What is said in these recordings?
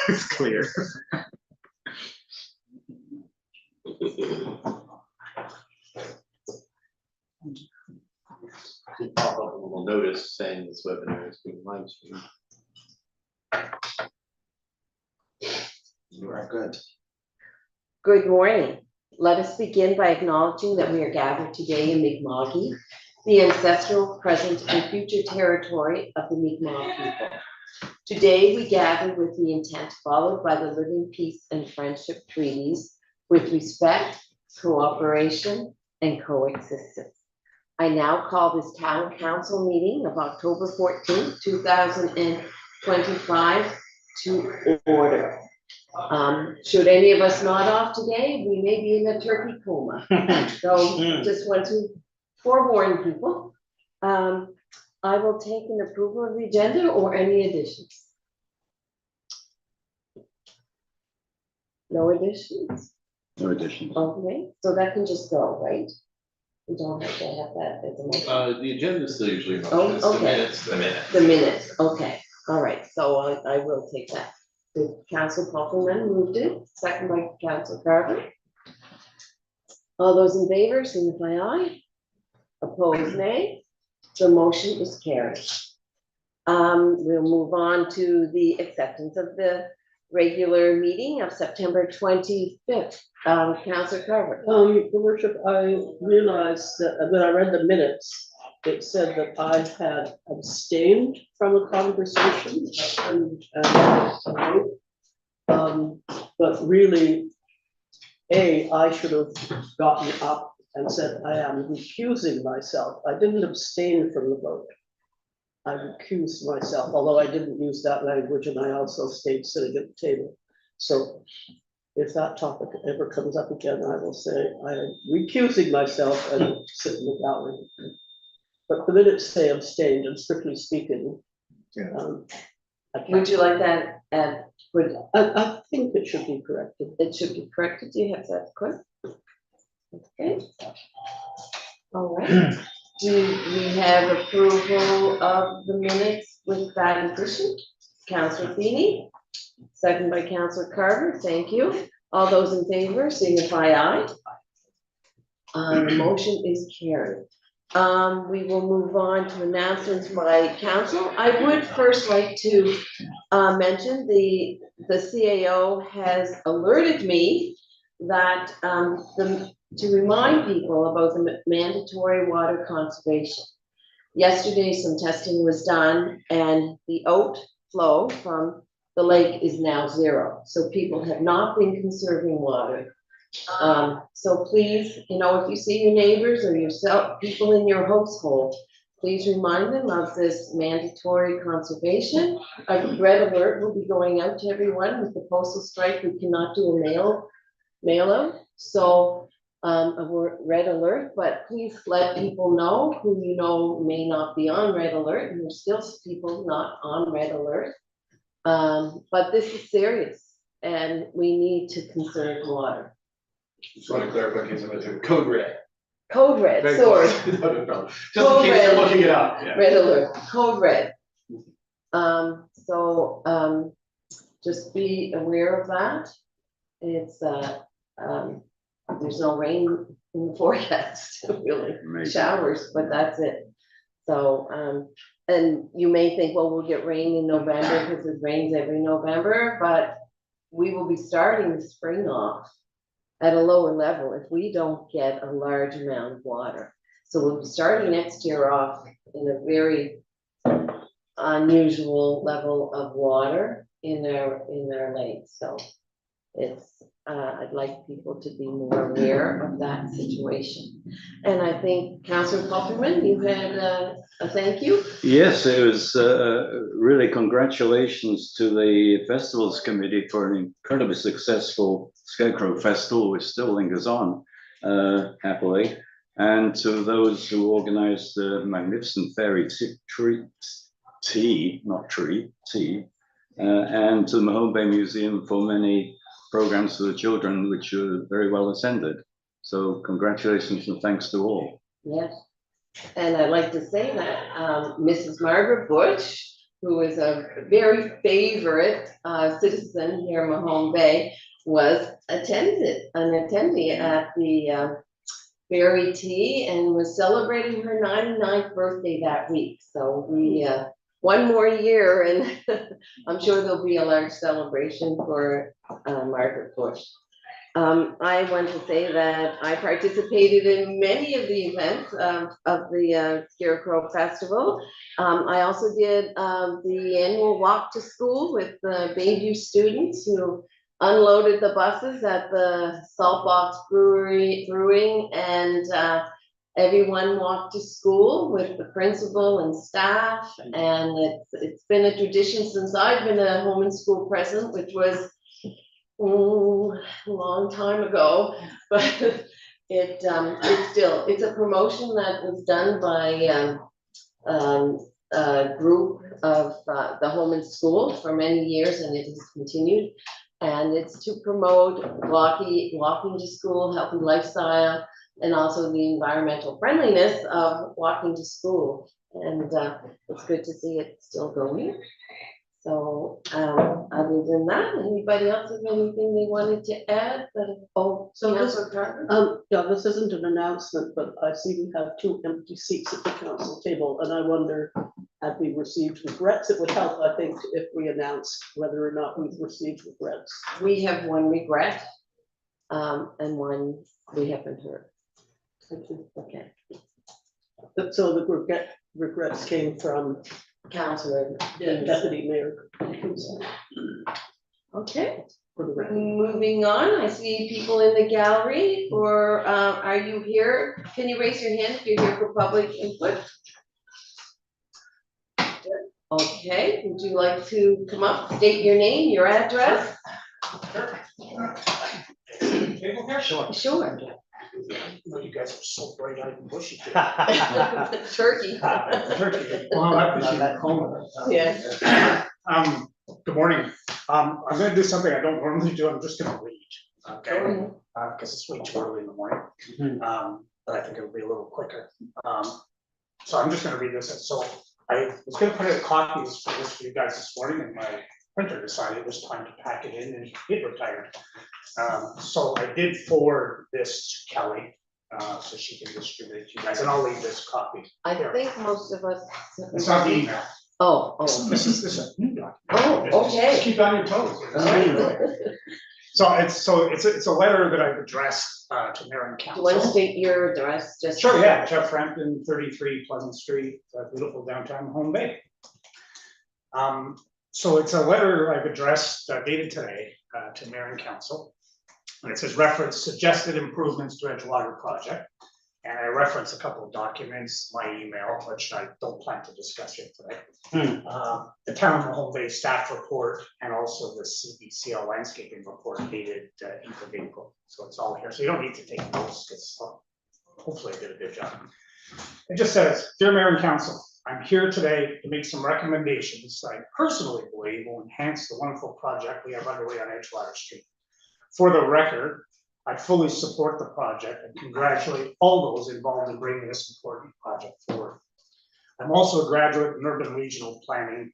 it's clear. Should pop up a little notice saying this webinar is being live streamed. You are good. Good morning. Let us begin by acknowledging that we are gathered today in Mi'kma'ki, the ancestral, present, and future territory of the Mi'kmaq people. Today, we gather with the intent followed by the Living Peace and Friendship Treaties with respect, cooperation, and coexistence. I now call this Town Council meeting of October 14th, 2025 to order. Should any of us nod off today, we may be in a turkey coma. So just want to forewarn people. I will take an approval of the agenda or any additions. No additions? No additions. Okay, so that can just go, right? We don't have to have that as a motion. The agenda is still usually. Oh, it's the okay. minutes. The minutes. The minutes, okay, all right, so I will take that. The Council Popelman moved it, second by Council Carver. All those in favor, signify aye. Opposed, nay. The motion is carried. We'll move on to the acceptance of the regular meeting of September 25th. Council Carver. Your worship, I realized that when I read the minutes, it said that I had abstained from a conversation but really, I should have gotten up and said, I am recusing myself. I didn't abstain from the vote. I recused myself, although I didn't use that language, and I also stayed sitting at the table. So if that topic ever comes up again, I will say I am recusing myself and sit in the gallery. But the minutes say abstained, and strictly speaking, Would you like that I think it should be corrected. it should be corrected? Do you have that correct? Okay. All right. Do we have approval of the minutes with that addition? Councilor Feeney, second by Councilor Carver. Thank you. All those in favor, signify aye. The motion is carried. We will move on to announcements by council. I would first like to mention the CAO has alerted me that to remind people about the mandatory water conservation. Yesterday, some testing was done and the outflow from the lake is now 0. So people have not been conserving water. So please, if you see your neighbors or yourself, people in your household, please remind them of this mandatory conservation. A red alert will be going out to everyone. With the postal strike, we cannot do a mail out. So a red alert, but please let people know who may not be on red alert, and there's still people not on red alert. But this is serious and we need to conserve water. Just want to clarify, in case I'm mentioning code red. Code red, Very sorry. no. Just in case you're looking it up. Yeah. Red alert, code red. Just be aware of that. It's there's no rain in the forecast, really. Amazing. Showers, but that's it. So and you may think, well, we'll get rain in November because it rains every November, but we will be starting the spring off at a lower level if we don't get a large amount of water. So we'll be starting next year off in a very unusual level of water in our lakes. So it's I'd like people to be more aware of that situation. And I think Councillor Popperman, you had a thank you. Yes, it was really congratulations to the Festivals Committee for an incredibly successful Scarecrow Festival, which still lingers on happily, and to those who organised the magnificent fairy tea, and to the Mahone Bay Museum for many programs for the children, which were very well attended. So congratulations and thanks to all. Yes. And I'd like to say that Mrs. Margaret Bush who is a very favorite citizen here in Mahone Bay, was an attendee at the Berry Tea and was celebrating her 99th birthday that week. So we one more year, and I'm sure there'll be a large celebration for Margaret Bush. I want to say that I participated in many of the events of the Scarecrow Festival. I also did the annual walk to school with the Bayview students who unloaded the buses at the Saltbox Brewing, and everyone walked to school with the principal and staff. And it's been a tradition since I've been a home and school president, which was a long time ago, but it's a promotion that was done by a group of the home and school for many years, and it has continued. And it's to promote walking to school, healthy lifestyle, and also the environmental friendliness of walking to school. And it's good to see it still going. So, other than that, anybody else have anything they wanted to add? So this, Councillor Carter? yeah, this isn't an announcement, but I see we have 2 empty seats at the council table, and I wonder, have we received regrets? It would help, I think, if we announce whether or not we've received regrets. We have one regret, and one we haven't heard. Thank you. Okay. So the regrets came from Councillor. Deputy Mayor. Okay, For the record. moving on, I see people in the gallery, or are you here? Can you raise your hand if you're here for public input? Okay, would you like to come up, state your name, your address? Table here? Sure. Sure. Well, you guys are so bright-eyed and bushy. Turkey. Turkey. Well, I appreciate the comment. Yeah. Good morning. I'm gonna do something I don't normally do. I'm just gonna read, okay? Because it's way too early in the morning. But I think it'll be a little quicker. So I'm just gonna read this. So I was gonna put in copies for this for you guys this morning, and my printer decided it was time to pack it in and get retired. So I did forward this to Kelly, so she can distribute it to you guys, and I'll leave this copy. I think most of us. It's not the email. Oh, This is a new document. Oh, okay. Just keep on your toes. So it's a letter that I've addressed to Mayor and Do you want to Council. state your address, just? Sure, yeah, Jeff Frampton, 33 Pleasant Street, beautiful downtown Home Bay. So it's a letter I've addressed, dated today, to Mayor and Council. And it says reference suggested improvements to Edgewater project. And I reference a couple of documents, my email, which I don't plan to discuss here today. The town of Home Bay staff report, and also the CBCL landscaping report dated 8th of April. So it's all here. So you don't need to take notes, because hopefully I did a good job. It just says, Dear Mayor and Council, I'm here today to make some recommendations that I personally believe will enhance the wonderful project we have underway on Edgewater Street. For the record, I fully support the project and congratulate all those involved in bringing this important project forward. I'm also a graduate in urban regional planning.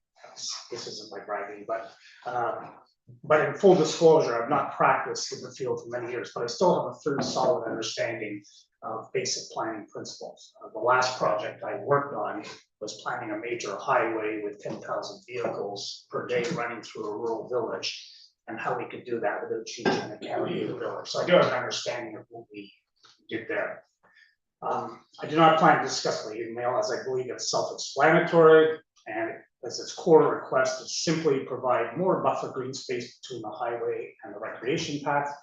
This isn't my bragging, but in full disclosure, I've not practiced in the field for many years, but I still have a pretty solid understanding of basic planning principles. The last project I worked on was planning a major highway with 10,000 vehicles per day running through a rural village, and how we could do that without changing the county of the village. So I do have an understanding of what we did there. I do not plan to discuss my email, as I believe it's self-explanatory, and as its core request is simply provide more buffer green space between the highway and the recreation path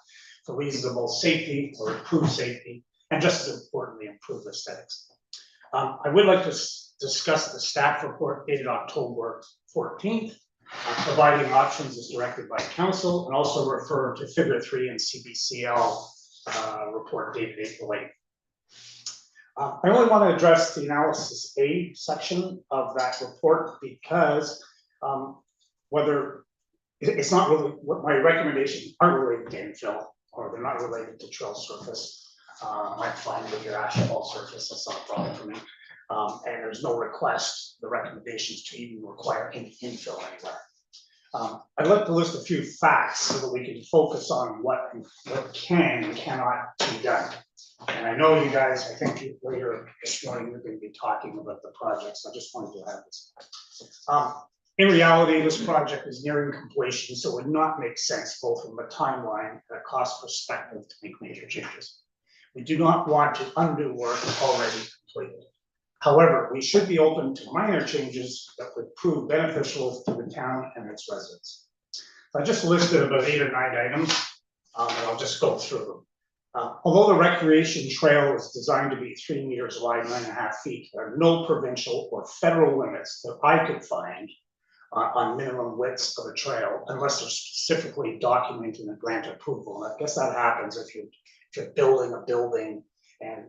for reasonable safety or improve safety, and just as importantly, improve aesthetics. I would like to discuss the staff report dated October 14th. Providing options is directed by council, and also refer to figure 3 in CBCL report dated April 8th. I only want to address the analysis A section of that report because whether it's not really what my recommendations aren't related to infill, or they're not related to trail surface. I'm fine with your asphalt surface, that's not a problem for me. And there's no request, the recommendations to even require any infill anywhere. I'd like to list a few facts so that we can focus on what can and cannot be done. And I know you guys, I think later this morning, you're going to be talking about the project, so I just wanted to have this. In reality, this project is nearing completion, so it would not make sense both from a timeline and a cost perspective to make major changes. We do not want to undo work already completed. However, we should be open to minor changes that would prove beneficial to the town and its residents. So I just listed about 8 or 9 items, and I'll just go through them. Although the recreation trail is designed to be 3 meters wide, 9.5 feet, there are no provincial or federal limits that I could find on minimum widths of a trail, unless they're specifically documented and grant approval. And I guess that happens if you're building a building, and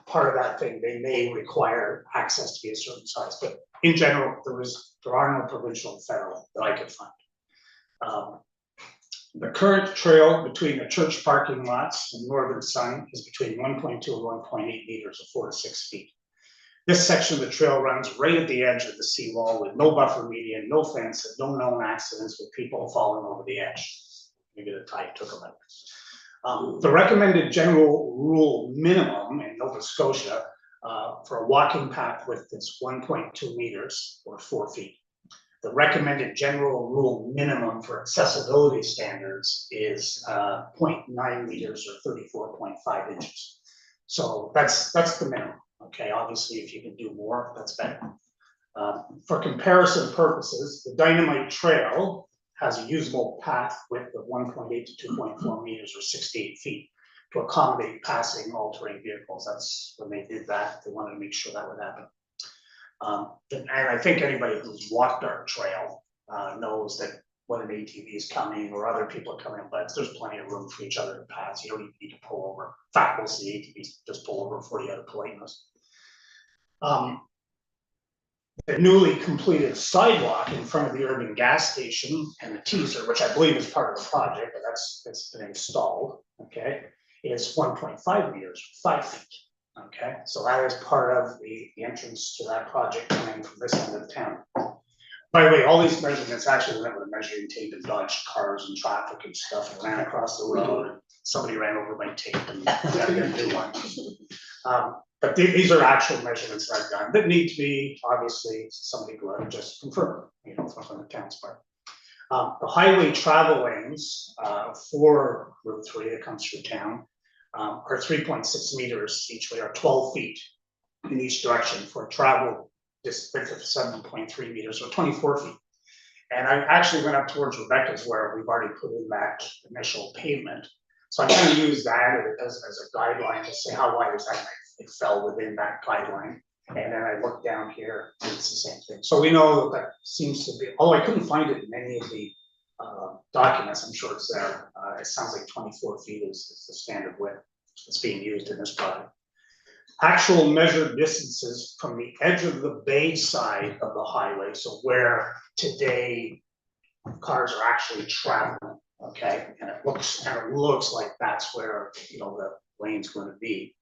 part of that thing, they may require access to be a certain size. But in general, there are no provincial and federal that I could find. The current trail between the church parking lots and Northern Sun is between 1.2 and 1.8 meters, or 4 to 6 feet. This section of the trail runs right at the edge of the seawall with no buffer median, no fence, and no known accidents with people falling over the edge. Maybe the tide took them out. The recommended general rule minimum in Nova Scotia for a walking path width is 1.2 meters, or 4 feet. The recommended general rule minimum for accessibility standards is 0.9 meters, or 34.5 inches. So that's the minimum. Okay, obviously, if you can do more, that's better. For comparison purposes, the Dynamite Trail has a usable path width of 1.8 to 2.4 meters, or 68 feet, to accommodate passing all-terrain vehicles. That's when they did that. They wanted to make sure that would happen. And I think anybody who's walked our trail knows that when an ATV is coming or other people are coming, but there's plenty of room for each other to pass. You don't even need to pull over. In fact, we'll see ATVs just pull over for you out of politeness. The newly completed sidewalk in front of the urban gas station and the teaser, which I believe is part of the project, but it's been installed, okay, is 1.5 meters, 5 feet. Okay, so that is part of the entrance to that project coming from this end of town. By the way, all these measurements actually went with a measuring tape and dodged cars and traffic and stuff, and ran across the road, and somebody ran over my tape and we had to get a new one. But these are actual measurements that I've done that need to be, obviously, somebody go out and just confirm, from the town's part. The highway travel lanes for Route 3 that comes through town are 3.6 meters each way, or 12 feet in each direction for a travel distance of 7.3 meters, or 24 feet. And I actually went up towards Rebecca's where we've already put in that initial pavement. So I kind of use that as a guideline to say how wide is that. It fell within that guideline. And then I looked down here and it's the same thing. So we know that seems to be, although I couldn't find it in any of the documents, I'm sure it's there. It sounds like 24 feet is the standard width that's being used in this project. Actual measured distances from the edge of the bay side of the highway, so where today cars are actually traveling, okay, and it looks like that's where the lane's going to be.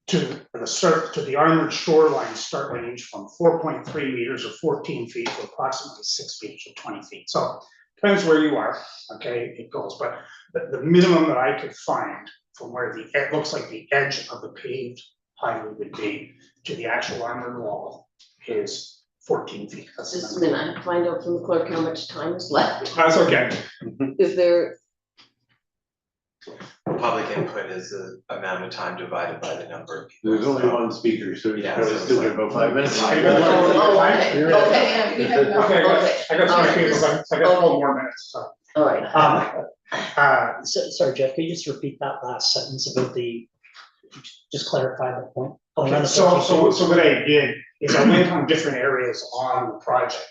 To the armored shoreline start range from 4.3 meters, or 14 feet, to approximately 6 feet, or 20 feet. So depends where you are, okay, it goes. But the minimum that I could find from where it looks like the edge of the paved highway would be to the actual armored wall is 14 feet. That's Just a minute, I have to find out from the clerk how much time is left. That's okay. Is there, Public input is the amount of time divided by the number of people. There's only one speaker, so you Yeah, probably so still it's get about 5 minutes. oh, okay, okay, Okay, I got some people, so I got 12 more minutes, so. all right. Sorry, Jeff, could you just repeat that last sentence about just clarify the point? Okay, so what I did is I went on different areas on the project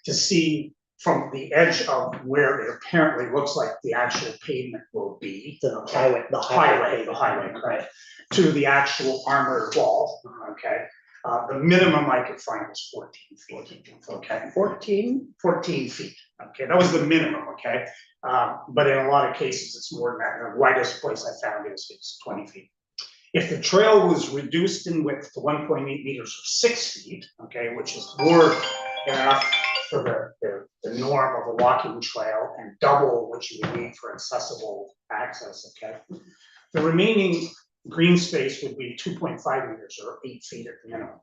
to see from the edge of where it apparently looks like the actual pavement will be. The highway, right, to the actual armored wall, okay? The minimum I could find was 14 feet, okay? 14 feet, okay, that was the minimum, okay? But in a lot of cases, it's more than that. The widest place I found is 20 feet. If the trail was reduced in width to 1.8 meters or 6 feet, okay, which is more than enough for the norm of a walking trail and double what you would need for accessible access, okay? The remaining green space would be 2.5 meters or 8 feet at the minimum.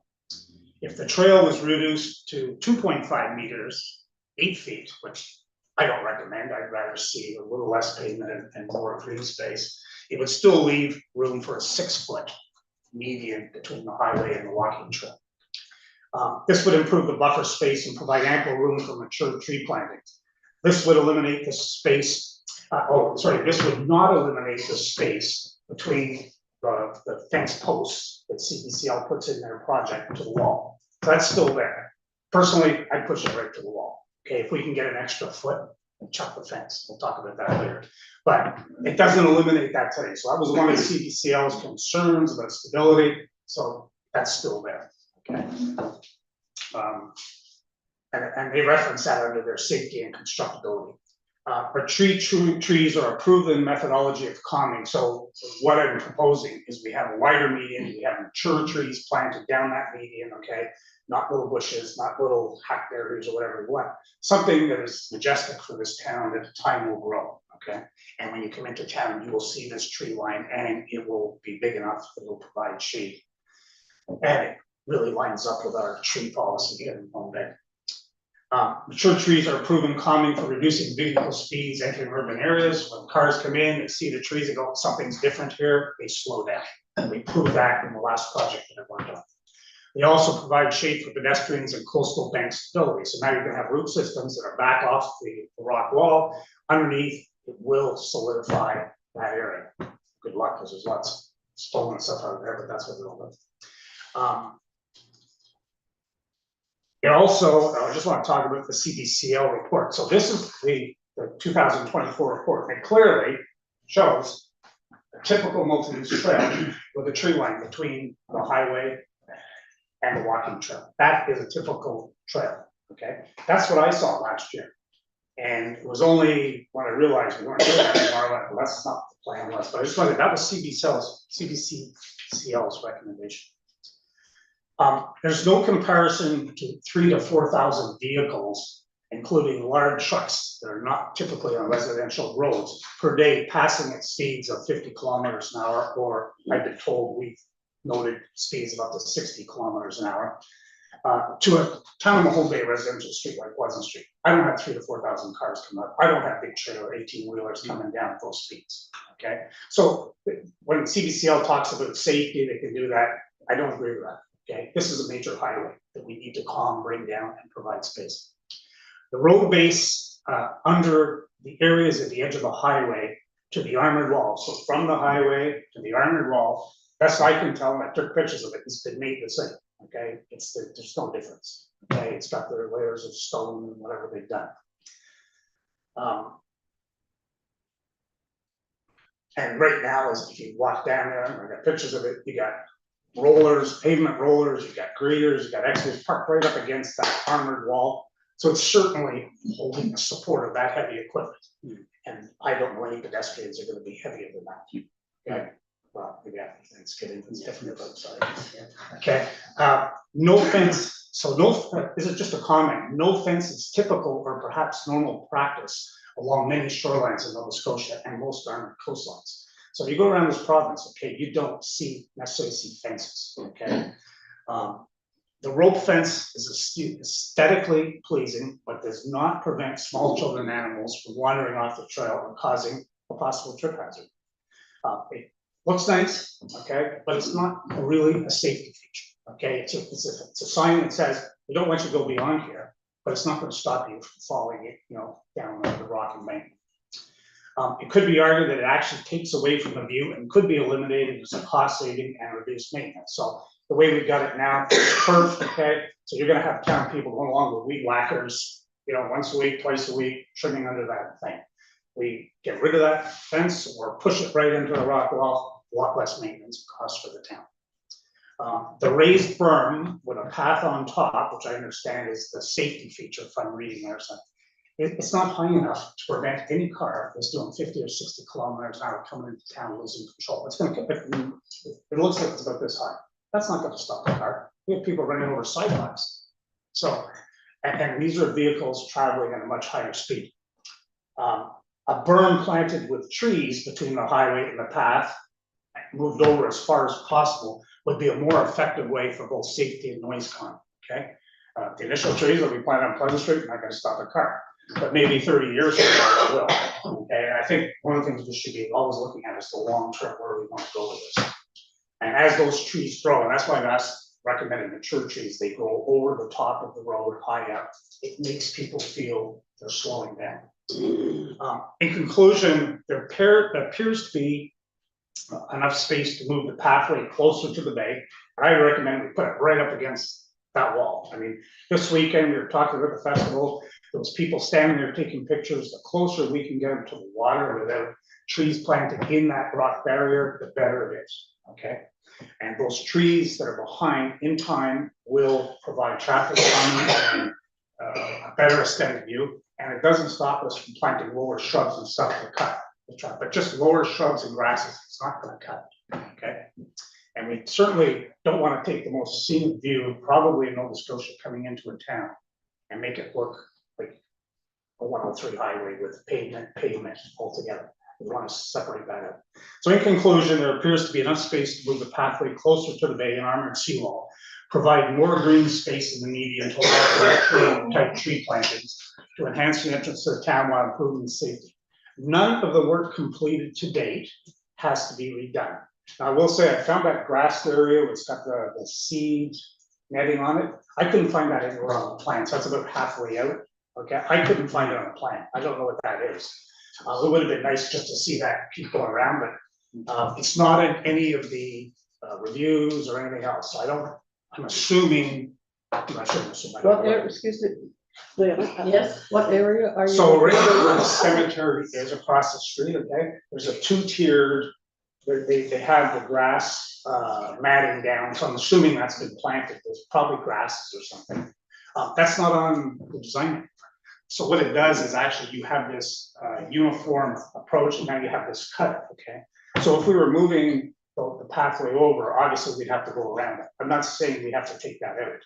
If the trail was reduced to 2.5 meters, 8 feet, which I don't recommend, I'd rather see a little less pavement and more green space, it would still leave room for a 6-foot median between the highway and the walking trail. This would improve the buffer space and provide ample room for mature tree plantings. This would eliminate the space, this would not eliminate the space between the fence posts that CPCL puts in their project to the wall. So that's still there. Personally, I'd push it right to the wall. Okay, if we can get an extra foot, and chuck the fence. We'll talk about that later. But it doesn't eliminate that today. So that was one of CPCL's concerns about stability. So that's still there. Okay. And they reference that under their safety and constructability. But trees are a proven methodology of calming. So what I'm proposing is we have a wider median, we have mature trees planted down that median, okay? Not little bushes, not little hackberries or whatever you want. Something that is majestic for this town that time will grow, okay? And when you come into town, you will see this tree line and it will be big enough that it will provide shade. And it really lines up with our tree policy here in Palm Bay. Mature trees are proven calming for reducing vehicle speeds entering urban areas. When cars come in, they see the trees, they go, something's different here, they slow down. And we proved that in the last project that I worked on. They also provide shade for pedestrians and coastal bank stability. So now you're gonna have root systems that are back off the rock wall. Underneath, it will solidify that area. Good luck, because there's lots of stone and stuff out there, but that's what it'll do. It also, I just want to talk about the CPCL report. So this is the 2024 report. It clearly shows a typical multi-use trail with a tree line between the highway and the walking trail. That is a typical trail, okay? That's what I saw last year. And it was only when I realized we weren't doing that anymore, like, well, that's not the plan was. But I just wanted, that was CPCL's recommendation. There's no comparison to 3,000 to 4,000 vehicles, including large trucks that are not typically on residential roads per day, passing at speeds of 50 kilometers an hour, or I've been told we've noted speeds of up to 60 kilometers an hour, to a town of Mahone Bay residential street like Pleasant Street. I don't have 3,000 to 4,000 cars come up. I don't have big trailer 18-wheelers coming down at those speeds, okay? So when CPCL talks about safety, they can do that. I don't agree with that. Okay, this is a major highway that we need to calm, bring down, and provide space. The road base under the areas at the edge of the highway to the armored wall. So from the highway to the armored wall, best I can tell, and I took pictures of it, it's been made the same. Okay, there's no difference. Okay, it's got their layers of stone and whatever they've done. And right now, as if you walk down there, and I got pictures of it, you got rollers, pavement rollers, you've got graders, you've got excavators parked right up against that armored wall. So it's certainly holding the support of that heavy equipment. And I don't know any pedestrians are going to be heavier than that. Okay. Well, maybe after Thanksgiving, it's different, but sorry. Okay. No fence. So no, this is just a comment. No fence is typical or perhaps normal practice along many shorelines in Nova Scotia and most armored coastlines. So if you go around this province, okay, you don't necessarily see fences, okay? The rope fence is aesthetically pleasing, but does not prevent small children and animals from wandering off the trail and causing a possible trip hazard. It looks nice, okay, but it's not really a safety feature, okay? It's a sign that says, we don't want you to go beyond here, but it's not gonna stop you from falling, down the rock embankment. It could be argued that it actually takes away from the view and could be eliminated as a cost saving and reduced maintenance. So the way we've got it now, it's perfect, okay? So you're gonna have town people going along with weed whackers, once a week, twice a week, trimming under that thing. We get rid of that fence or push it right into the rock wall, a lot less maintenance cost for the town. The raised berm with a path on top, which I understand is the safety feature if I'm reading there, so it's not high enough to prevent any car that's doing 50 or 60 kilometers an hour coming into town losing control. It's gonna, it looks like it's about this high. That's not gonna stop the car. We have people running over sidewalks. So, and these are vehicles traveling at a much higher speed. A berm planted with trees between the highway and the path, moved over as far as possible, would be a more effective way for both safety and noise calming, okay? The initial trees that we planted on Pleasant Street are not gonna stop a car, but maybe 30 years from now it will, okay? And I think one of the things we should be always looking at is the long term, where we wanna go with this. And as those trees grow, and that's why that's recommended mature trees, they grow over the top of the road, high up. It makes people feel they're slowing down. In conclusion, there appears to be enough space to move the pathway closer to the bay. I recommend we put it right up against that wall. I mean, this weekend, we were talking about the festival, there was people standing there taking pictures. The closer we can get them to the water without trees planted in that rock barrier, the better it is, okay? And those trees that are behind in time will provide traffic calming and a better aesthetic view. And it doesn't stop us from planting lower shrubs and stuff to cut the traffic, but just lower shrubs and grasses, it's not gonna cut, okay? And we certainly don't wanna take the most scenic view, probably in Nova Scotia, coming into a town and make it look like a 103 highway with pavement altogether. We wanna separate that out. So in conclusion, there appears to be enough space to move the pathway closer to the bay and armored seawall, provide more green space in the median to allow for type tree plantings to enhance the entrance to the town while improving safety. None of the work completed to date has to be redone. Now, I will say I found that grass area, it's got the seed netting on it. I couldn't find that anywhere on the plan, so that's about halfway out. Okay, I couldn't find it on the plan. I don't know what that is. It would have been nice just to see that keep going around, but it's not in any of the reviews or anything else. I'm assuming, I shouldn't assume. I don't What know. area, excuse me, Leah, Yes, what area are you? So right where the cemetery is across the street, okay, there's a two-tiered, they have the grass matting down, so I'm assuming that's been planted, there's probably grasses or something. That's not on the design. So what it does is actually you have this uniform approach and now you have this cut, okay? So if we were moving the pathway over, obviously we'd have to go around it. I'm not saying we have to take that out,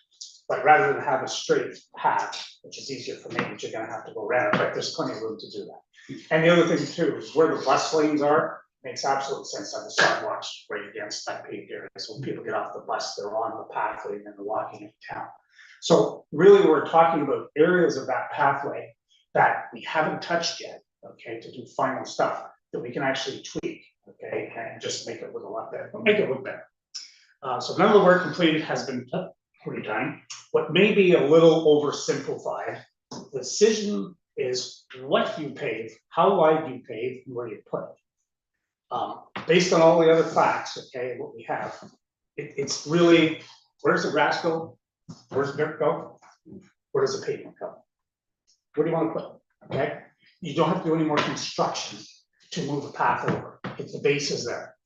but rather than have a straight path, which is easier for me, but you're gonna have to go around it, but there's plenty of room to do that. And the other thing too is where the bus lanes are, makes absolute sense to have the sidewalks right against that paved area. So when people get off the bus, they're on the pathway and then they're walking into town. So really, we're talking about areas of that pathway that we haven't touched yet, okay, to do final stuff that we can actually tweak, okay, and just make it look a lot better, make it look better. So none of the work completed has been redone. What may be a little oversimplified, the decision is what you pave, how wide you pave, and where you put it. Based on all the other facts, okay, what we have, it's really, where's the grass go? Where's the dirt go? Where does the pavement go? Where do you want to put it? Okay, you don't have to do any more construction to move the path over. If the base is there.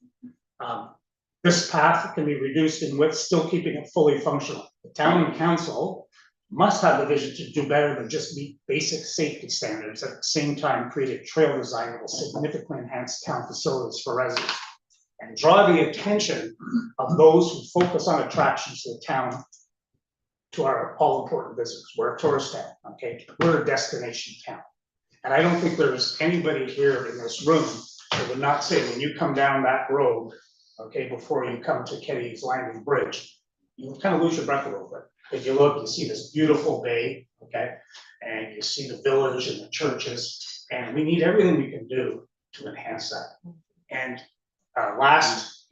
This path can be reduced in width, still keeping it fully functional. The town and council must have the vision to do better than just meet basic safety standards, at the same time create a trail design that will significantly enhance town facilities for residents and draw the attention of those who focus on attractions to the town, to our all important visitors. We're a tourist town, okay? We're a destination town. And I don't think there's anybody here in this room that would not say when you come down that road, okay, before you come to Kenny's Landing Bridge, you kind of lose your breath a little bit. If you look, you see this beautiful bay, okay? And you see the village and the churches, and we need everything we can do to enhance that. And last,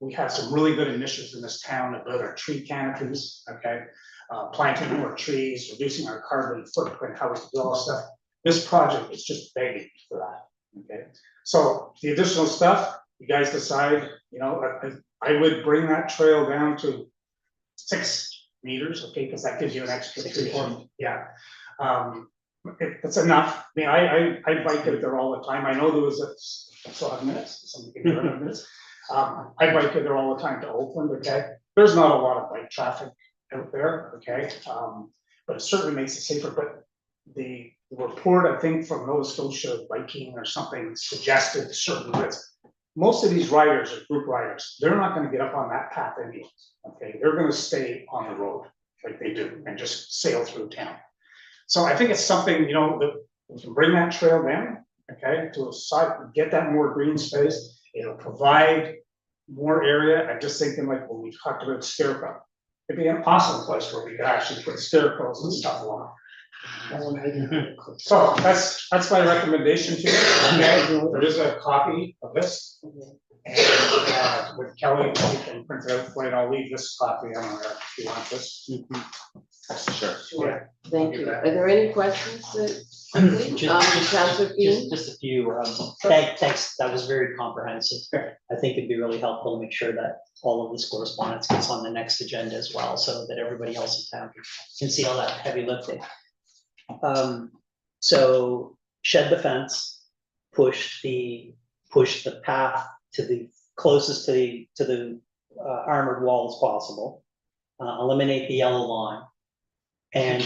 we have some really good initiatives in this town about our tree canopies, okay? Planting more trees, reducing our carbon footprint, how we do all this stuff. This project is just begging for that, okay? So the additional stuff, you guys decide, I would bring that trail down to 6 meters, okay, because that gives you an extra 3 yeah. It's enough. I mean, I bike it there all the time. I know there was I still have minutes, somebody can give minutes. I bike it there all the time to Oakland, okay? There's not a lot of bike traffic out there, okay? But it certainly makes it safer, but the report, I think, from Nova Scotia Viking or something suggested certain routes. Most of these riders are group riders. They're not gonna get up on that path anyways, okay? They're gonna stay on the road like they do and just sail through town. So I think it's something, that we can bring that trail down, okay, to a side, get that more green space. It'll provide more area. I'm just thinking like when we talked about Scarecrow. It'd be an awesome place where we could actually put scarecrows and stuff along. So that's my recommendation to you, okay? There is a copy of this. And with Kelly, you can print it out for it. I'll leave this copy on there if you want this. Sure. Sure, thank you. Are there any questions that, Just- Councillor Bean? Just a few, thanks, that was very comprehensive. I think it'd be really helpful to make sure that all of this correspondence gets on the next agenda as well, so that everybody else in town can see all that heavy lifting. So shed the fence, push the path to the closest to the armored wall as possible. Eliminate the yellow line. And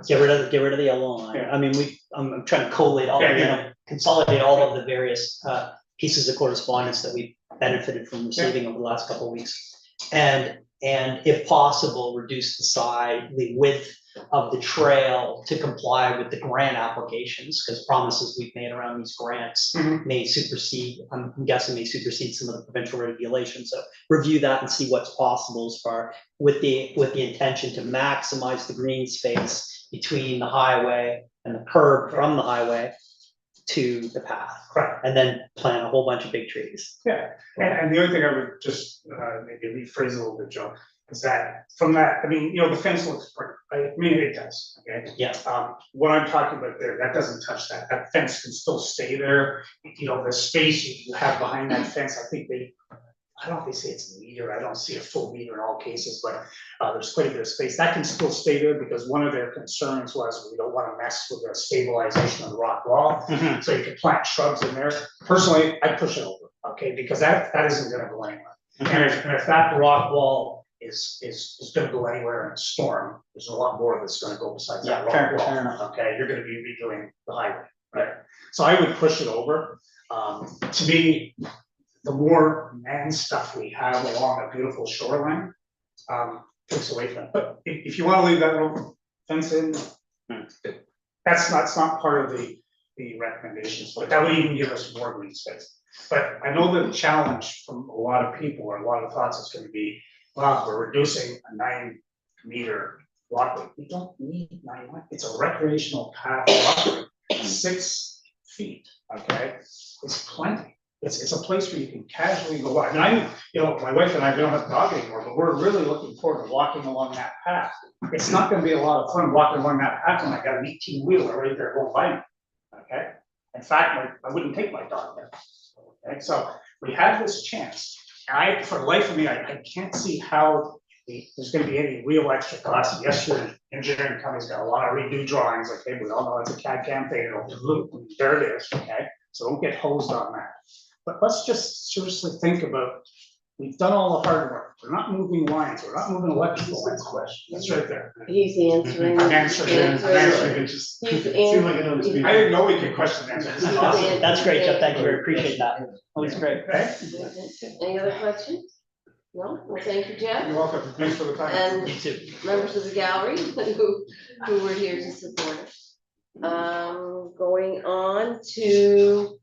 get rid of the yellow line. Yeah. I mean, I'm trying to collate all, Yeah. consolidate all of the various pieces of correspondence that we've benefited from receiving over the last couple of weeks. And if possible, reduce the width of the trail to comply with the grant applications, because promises we've made around these grants may supersede, I'm guessing may supersede some of the provincial regulations. So review that and see what's possible as far with the intention to maximize the green space between the highway and the curb from the highway to the path. Correct. And then plant a whole bunch of big trees. Yeah, and the other thing I would just maybe rephrase a little bit, Joe, is that from that, I mean, the fence looks pretty, I mean, it does, okay? Yeah. What I'm talking about there, that doesn't touch that. That fence can still stay there. The space you have behind that fence, I think I don't know if they say it's a meter, I don't see a full meter in all cases, but there's quite a bit of space. That can still stay there because one of their concerns was we don't want to mess with the stabilization of the rock wall. So you could plant shrubs in there. Personally, I'd push it over, okay, because that isn't gonna go anywhere. And if that rock wall is gonna go anywhere in a storm, there's a lot more that's gonna go besides that rock fair wall. enough. Okay, you're gonna be redoing the highway, right? So I would push it over. To me, the more man stuff we have along a beautiful shoreline, takes away from it. But if you wanna leave that little fence in, that's not part of the recommendations, but that would even give us more green space. But I know the challenge from a lot of people or a lot of thoughts is gonna be, wow, we're reducing a 9-meter walkway. We don't need 9, it's a recreational path walkway, 6 feet, okay? It's plenty. It's a place where you can casually go walk. And my wife and I, we don't have a dog anymore, but we're really looking forward to walking along that path. It's not gonna be a lot of fun walking along that path when I got an 18-wheeler right there going by me, okay? In fact, I wouldn't take my dog there, okay? So we have this chance, and for the life of me, I can't see how there's gonna be any real extra cost. Yes, your engineering company's got a lot of redo drawings, okay? We all know it's a CAD/CAM thing, there it is, okay? So don't get hosed on that. But let's just seriously think about, we've done all the hard work. We're not moving lines, we're not moving electrical lines. That's right there. He's answering. I'm answering it, just. He's seemed like I know this. I didn't know we could question answer. This is awesome. That's great, Jeff, thank you, I appreciate that. That was great. Okay, Any other questions? No? Well, thank you, Jeff. you're welcome. Thanks for the time. And You too. members of the gallery who were here to support us. Going on to,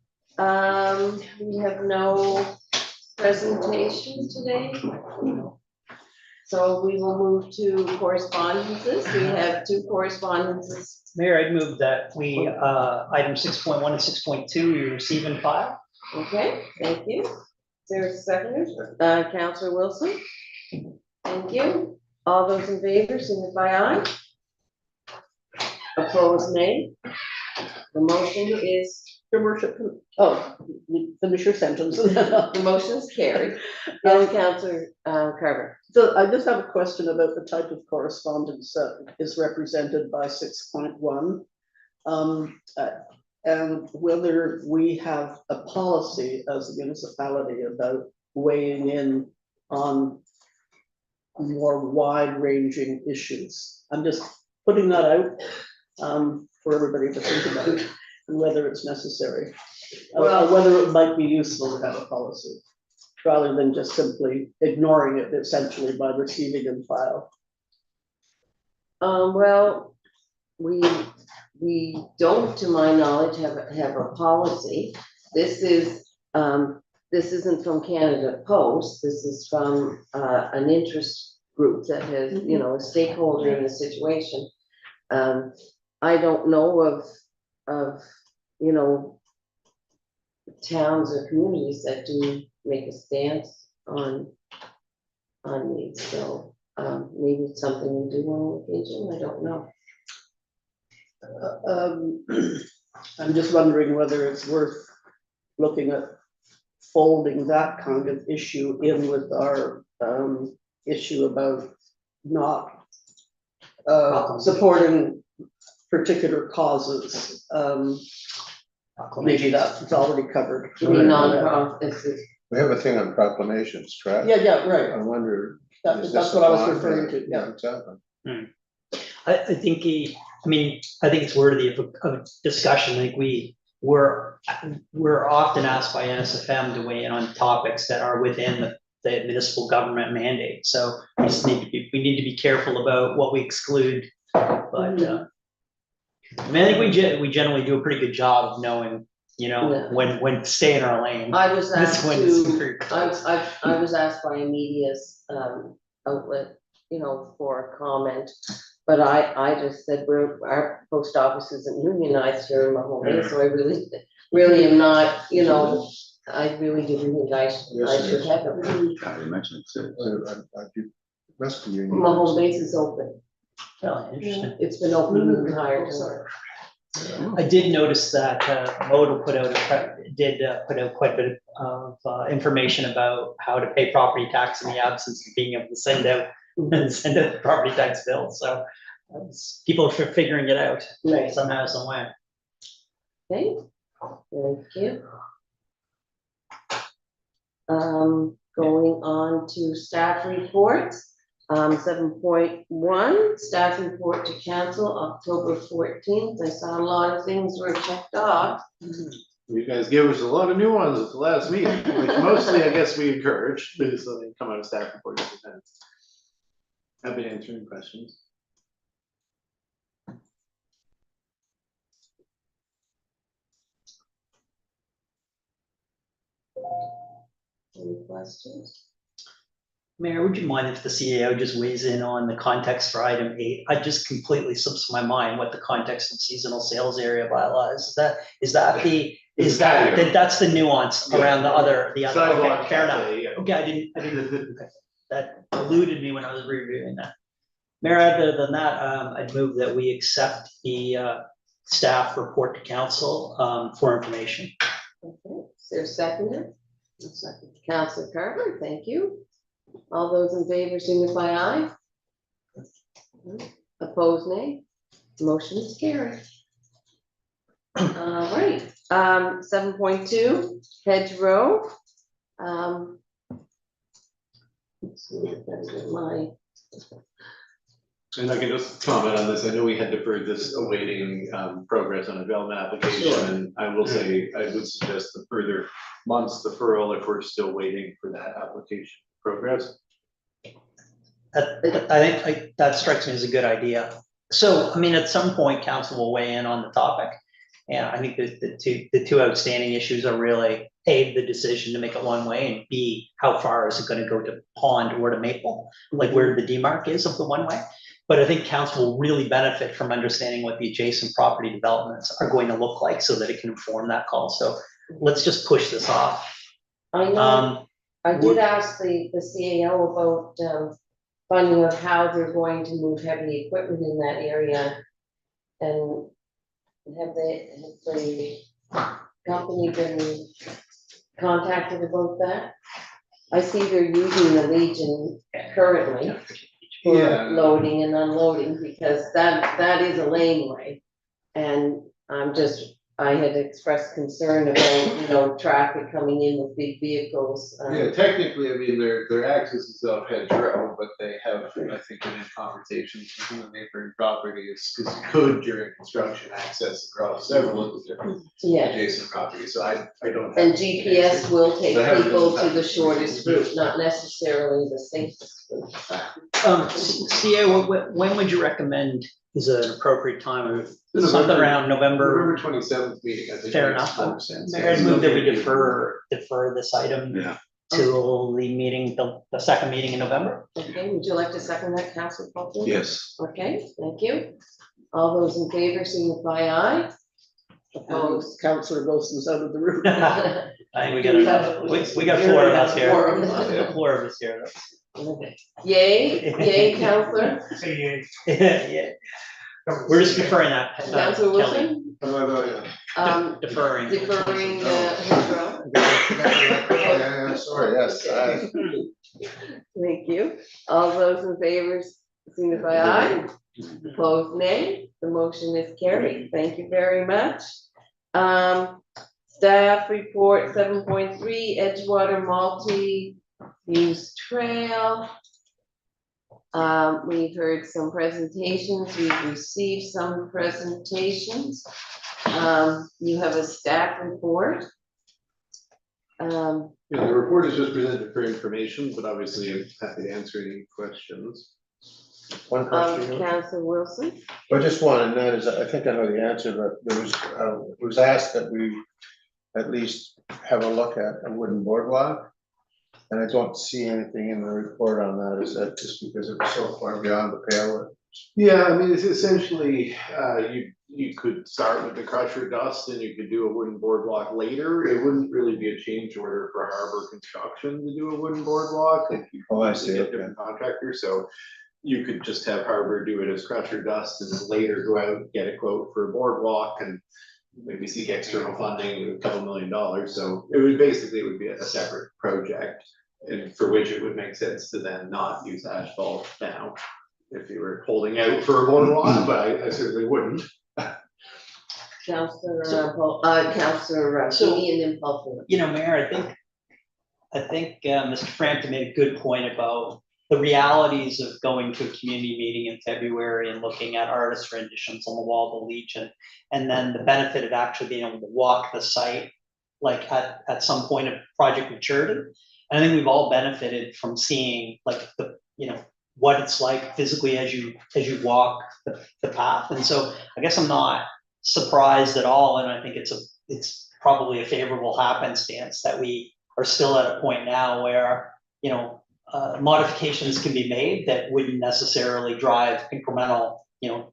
we have no presentation today. So we will move to correspondences. We have 2 correspondences. Mayor, I'd move that we, item 6.1 and 6.2, we receive and file. Okay, thank you. Is there a seconder? Councillor Wilson? Thank you. All those in favor, signify aye. Opposed, nay. The motion is, Your worship, finish your sentence. the motion is carried. Yes, Councillor Carver. So I just have a question about the type of correspondence that is represented by 6.1. And whether we have a policy as a municipality about weighing in on more wide-ranging issues. I'm just putting that out. for everybody to think about, and whether it's necessary. Well- Or whether it might be useful to have a policy, rather than just simply ignoring it essentially by receiving and file. Well, we don't, to my knowledge, have a policy. This isn't from Canada Post, this is from, an interest group that has, you know, a stakeholder in the situation. I don't know of, you know, towns or communities that do make a stance on these, so, maybe it's something we do on occasion, I don't know. I'm just wondering whether it's worth looking at folding that kind of issue in with our issue about not supporting particular causes. Maybe that's already covered. To be non-profit, We have a thing on proclamations, correct? Yeah, right. I wonder. That's is this what I was a referring bond? to, yeah. Exactly. I think I think it's worthy of discussion. I think we're often asked by NSFM to weigh in on topics that are within the municipal government mandate. So we just need to be careful about what we exclude. But I think we generally do a pretty good job of knowing, you know, Yeah. when to stay in our lane. I was This asked one is to, very I was asked by a media's outlet, you know, for a comment. But I just said, our post office isn't unionized here in Mahone Bay, so I really am not, you know, I really didn't think I should have it. I imagine it's, Rest of you. Mahone Base is open, Really interesting. it's been open the entire time. I did notice that Model put out quite a bit of information about how to pay property tax in the absence of being able to send out the property tax bill. So people are figuring it out Right, somehow, some way. okay, thank you. Going on to staff reports. 7.1, staff report to council, October 14th. I saw a lot of things were checked off. You guys gave us a lot of new ones at the last meeting, which mostly I guess we encouraged, so they come out of staff report. Happy to answer any questions. Any questions? Mayor, would you mind if the CAO just weighs in on the context for item 8? I just completely slips my mind what the context of seasonal sales area bylaw is. That's the nuance around the other, okay, Sidewalk fair enough. cafe, yeah. Okay, I didn't, okay, that eluded me when I was reviewing that. Mayor, other than that, I'd move that we accept the staff report to council for information. Okay, is there a seconder? Councilor Carver, thank you. All those in favor signify aye. Opposed, nay. Motion is carried. All right, 7.2, hedgerow. Let's see if that's in my, And I can just comment on this, I know we had deferred this awaiting progress on a development application, Sure. and I will say, I would suggest the further months deferral if we're still waiting for that application progress. I think that strikes me as a good idea. So, I mean, at some point, council will weigh in on the topic. And I think the two outstanding issues are really, A, the decision to make it one way, and B, how far is it gonna go to Pond or to Maple? Like where the demarc is of the one way. But I think council will really benefit from understanding what the adjacent property developments are going to look like so that it can inform that call. So let's just push this off. I know, I did ask the CAO about finding out how they're going to move heavy equipment in that area. And have the company been contacted about that? I see they're using the Legion currently for Yeah. loading and unloading, because that is a laneway. And I'm just I had expressed concern about, you know, traffic coming in with big vehicles. Yeah, technically, I mean, their access is off Hedge Road, but they have, I think, been in conversations with the neighboring properties, because you could during construction access across several of the different Yeah, adjacent properties, so I don't have. and GPS will take They haven't people been to the shortest route, not necessarily the safest route. CA, when would you recommend is an appropriate time? November- Something around November? November 27th meeting, I think. Fair makes enough. more sense. Mayor, I'd move that we defer this item Yeah. till the meeting, the second meeting in November. Okay, would you like to second that, Councilor Paulson? Yes. Okay, thank you. All those in favor signify aye. Opposed? Councillor Wilson's out of the room. I think we got enough, we got four of us here. Four. We got four of us here. Yay, Councilor? Say, Yeah, we're just deferring that. Councilor Kelly. Wilson? Deferring. Deferring, Hedgerow. Yeah, sorry, yes, Thank you. All those in favor signify aye. Opposed, nay. The motion is carried. Thank you very much. Staff report 7.3 Edgewater multi-use trail. We've heard some presentations, we've received some presentations. You have a staff report. Yeah, the report is just presented for information, but obviously I'm happy to answer any questions. one question. Councilor Wilson. I just wanted, and that is, I think I know the answer, but there was, it was asked that we at least have a look at a wooden boardwalk. And I don't see anything in the report on that. Is that just because it was so far beyond the pale? Yeah, I mean, it's essentially, you could start with the crusher dust and you could do a wooden boardwalk later. It wouldn't really be a change order for harbor construction to do a wooden boardwalk. Like you Oh, I could see, get okay. different contractors, so you could just have harbor do it as crusher dust and then later go out and get a quote for a boardwalk and maybe seek external funding with a couple $2 million. So it would basically, it would be a separate project. And for which it would make sense to then not use asphalt now, if you were holding out for a boardwalk, but I certainly wouldn't. Councilor, So- Feeny and then Paul Ford. You know, Mayor, I think Mr. Frampton made a good point about the realities of going to a community meeting in February and looking at artist renditions on the wall of the Legion. And then the benefit of actually being able to walk the site, like at some point of project maturity. And I think we've all benefited from seeing like what it's like physically as you walk the path. And so I guess I'm not surprised at all. And I think it's probably a favorable happenstance that we are still at a point now where, modifications can be made that wouldn't necessarily drive incremental,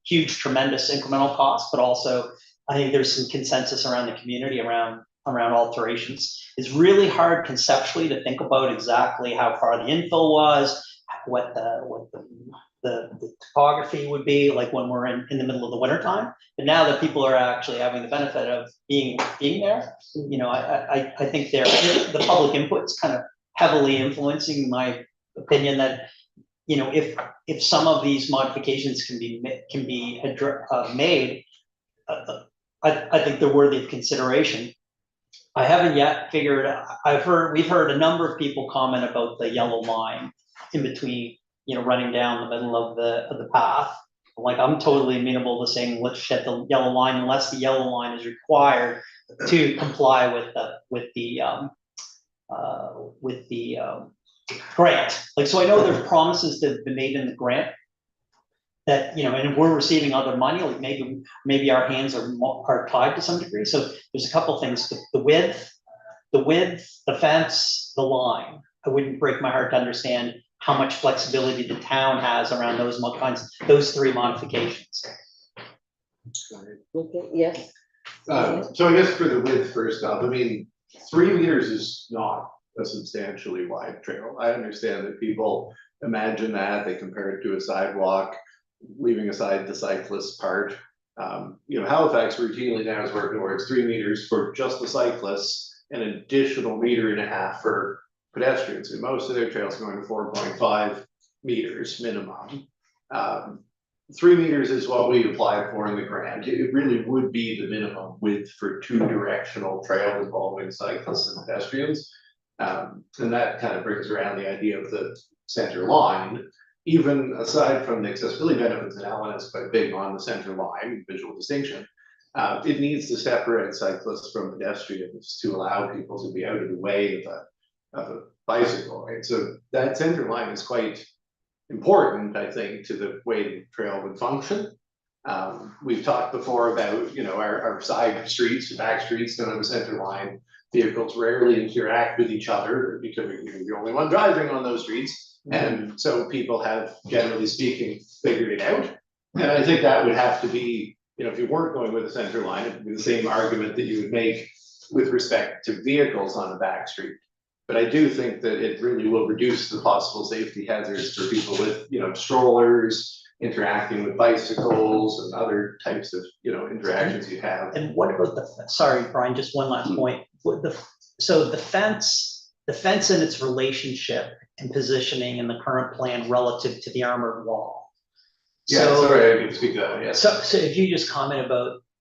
huge, tremendous incremental costs, but also I think there's some consensus around the community around alterations. It's really hard conceptually to think about exactly how far the infill was, what the topography would be like when we're in the middle of the winter time. But now that people are actually having the benefit of being there, I think the public input's kind of heavily influencing my opinion that, if some of these modifications can be made, I think they're worthy of consideration. I haven't yet figured, we've heard a number of people comment about the yellow line in between, running down the middle of the path. Like, I'm totally amenable to saying, let's shed the yellow line unless the yellow line is required to comply with the grant. Like, so I know there's promises that have been made in the grant that, and we're receiving other money, like maybe our hands are tied to some degree. So there's a couple things, the width, the fence, the line. It wouldn't break my heart to understand how much flexibility the town has around those three modifications. Okay, yes. So I guess for the width first off, 3 meters is not a substantially wide trail. I understand that people imagine that, they compare it to a sidewalk, leaving aside the cyclist part. Halifax routinely now is working towards 3 meters for just the cyclists, an additional 1.5 meters for pedestrians, and most of their trails going to 4.5 meters minimum. 3 meters is what we applied for in the grant. It really would be the minimum width for 2-directional trail involving cyclists and pedestrians. And that kind of brings around the idea of the center line. Even aside from the accessibility benefits, and Alan is quite big on the center line, visual distinction. It needs to separate cyclists from pedestrians to allow people to be out of the way of a bicycle, right? So that center line is quite important, I think, to the way the trail would function. We've talked before about, you know, our side streets, back streets don't have a center line. Vehicles rarely interact with each other because you're the only one driving on those streets. And so people have, generally speaking, figured it out. And I think that would have to be, you know, if you weren't going with a center line, it would be the same argument that you would make with respect to vehicles on a back street. But I do think that it really will reduce the possible safety hazards for people with, you know, strollers, interacting with bicycles and other types of, you know, interactions you have. And what about sorry, Brian, just one last point. So the fence and its relationship and positioning in the current plan relative to the armored wall. Yeah, So- sorry, I can speak to that, yes. So if you just comment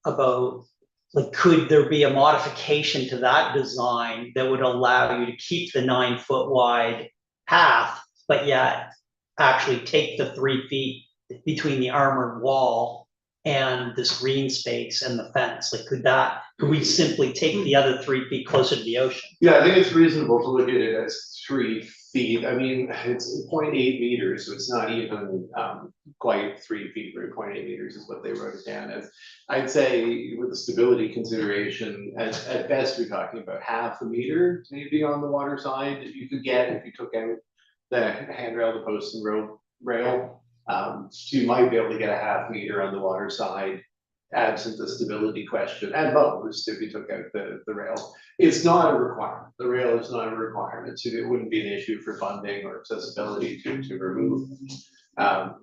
about like, could there be a modification to that design that would allow you to keep the 9-foot wide path, but yet actually take the 3 feet between the armored wall and this green space and the fence? Like, could we simply take the other 3 feet closer to the ocean? Yeah, I think it's reasonable to look at it as 3 feet. I mean, it's 0.8 meters, so it's not even quite 3 feet, but 0.8 meters is what they wrote it down as. I'd say with the stability consideration, at best, we're talking about half a meter, maybe on the water side that you could get if you took out the handrail, the post and rope rail. So you might be able to get a half meter on the water side, absent the stability question, and most if you took out the rail. It's not a requirement. The rail is not a requirement, so it wouldn't be an issue for funding or accessibility to remove.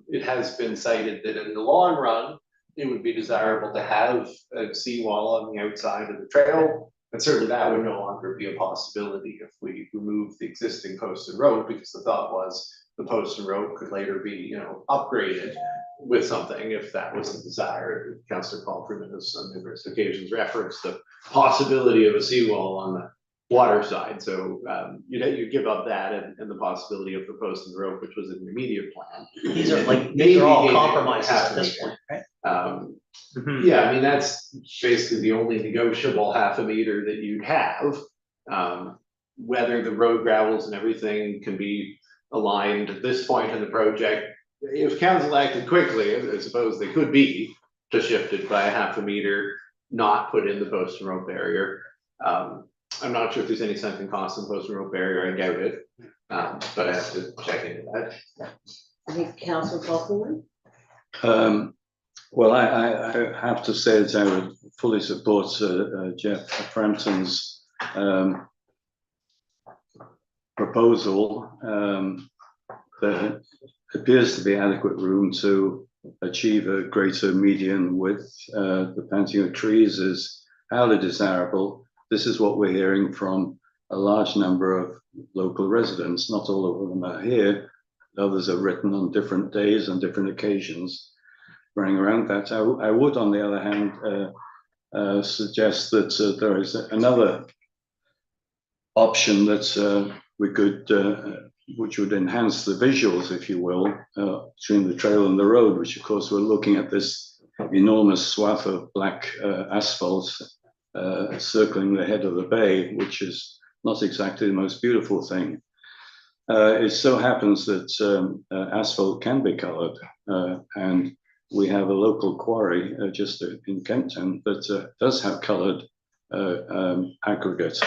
It has been cited that in the long run, it would be desirable to have a seawall on the outside of the trail. And certainly that would no longer be a possibility if we remove the existing post and rope, because the thought was the post and rope could later be, you know, upgraded with something if that was the desire. Councillor Paul Freeman has on numerous occasions referenced the possibility of a seawall on the water side. So you give up that and the possibility of the post and rope, which was an immediate plan. These are Maybe all maybe compromises half at this meter. point, right? Yeah, I mean, that's basically the only negotiable half a meter that you'd have. Whether the road gravels and everything can be aligned at this point in the project, if council acted quickly, I suppose they could be to shift it by a half a meter, not put in the post and rope barrier. I'm not sure if there's any sunken cost in post and rope barrier, I doubt it, but I have to check into that. I think Councillor Paul. Well, I have to say that I would fully support Jeff Frampton's proposal. There appears to be adequate room to achieve a greater median width. The planting of trees is highly desirable. This is what we're hearing from a large number of local residents. Not all of them are here. Others are written on different days and different occasions running around that. I would, on the other hand, suggest that there is another option that we could, which would enhance the visuals, if you will, between the trail and the road, which of course we're looking at this enormous swath of black asphalt circling the head of the bay, which is not exactly the most beautiful thing. It so happens that asphalt can be colored, and we have a local quarry just in Kempton that does have colored aggregate,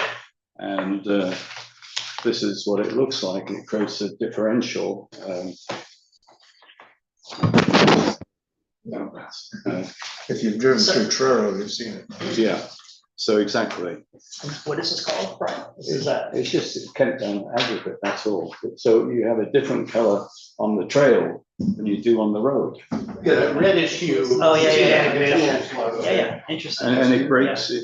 and this is what it looks like. It creates a differential. If you've driven through Truro, you've seen it. Yeah, so exactly. What is this called, Brian? Is that? It's just Kempton aggregate, that's all. So you have a different color on the trail than you do on the road. Yeah, that reddish hue. Oh, yeah, Yeah. Interesting. And it breaks the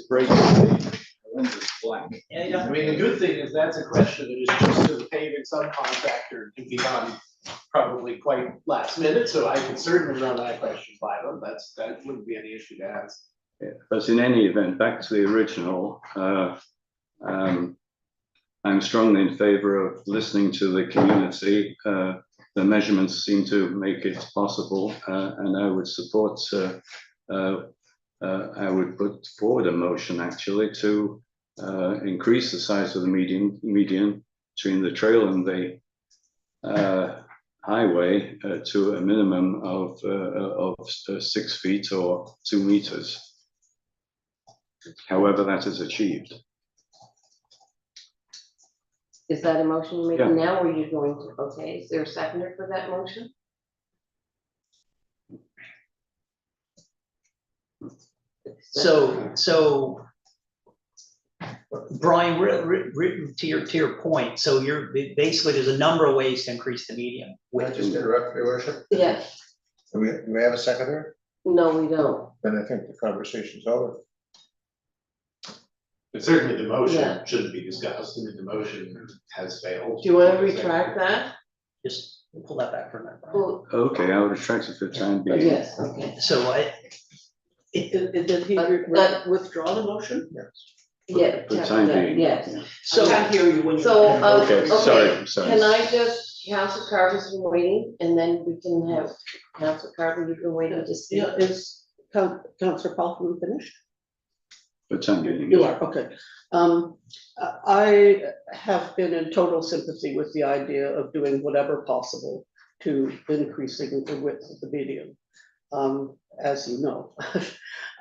horrendous black. Yeah, I mean, the good thing is that's a question that is just to the paving subcontractor, can be done probably quite last minute, so I can certainly run that question by them. That wouldn't be any issue to ask. Yeah, but in any event, back to the original, I'm strongly in favor of listening to the community. The measurements seem to make it possible, and I would support, I would put forward a motion actually to increase the size of the median between the trail and the highway to a minimum of 6 feet or 2 meters. However that is achieved. Is that a motion you're Yeah. making now, or are you going to, okay, is there a seconder for that motion? So Brian, to your point, so you're, basically, there's a number of ways to increase the median. Can I just interrupt, your worship? Yeah, Do we have a seconder? no, we don't. Then I think the conversation's over. But certainly the motion Yeah. shouldn't be discussed, I mean, the motion has failed. Do you want to retract that? Just pull that back for a minute. Brian. Well, Okay, I would retract it for the time being. yes, okay, So Did he But- withdraw the motion? Yes. yeah. For the time being. Yes, so. I can't hear you when you're. so, Okay, sorry, sorry. Can I just, Council Carver's been waiting, and then we can have, Council Carver, you've been waiting to see. Yeah, is Councillor Kaufman finished? For the time being. You are, okay. I have been in total sympathy with the idea of doing whatever possible to increasing the width of the median. As you know,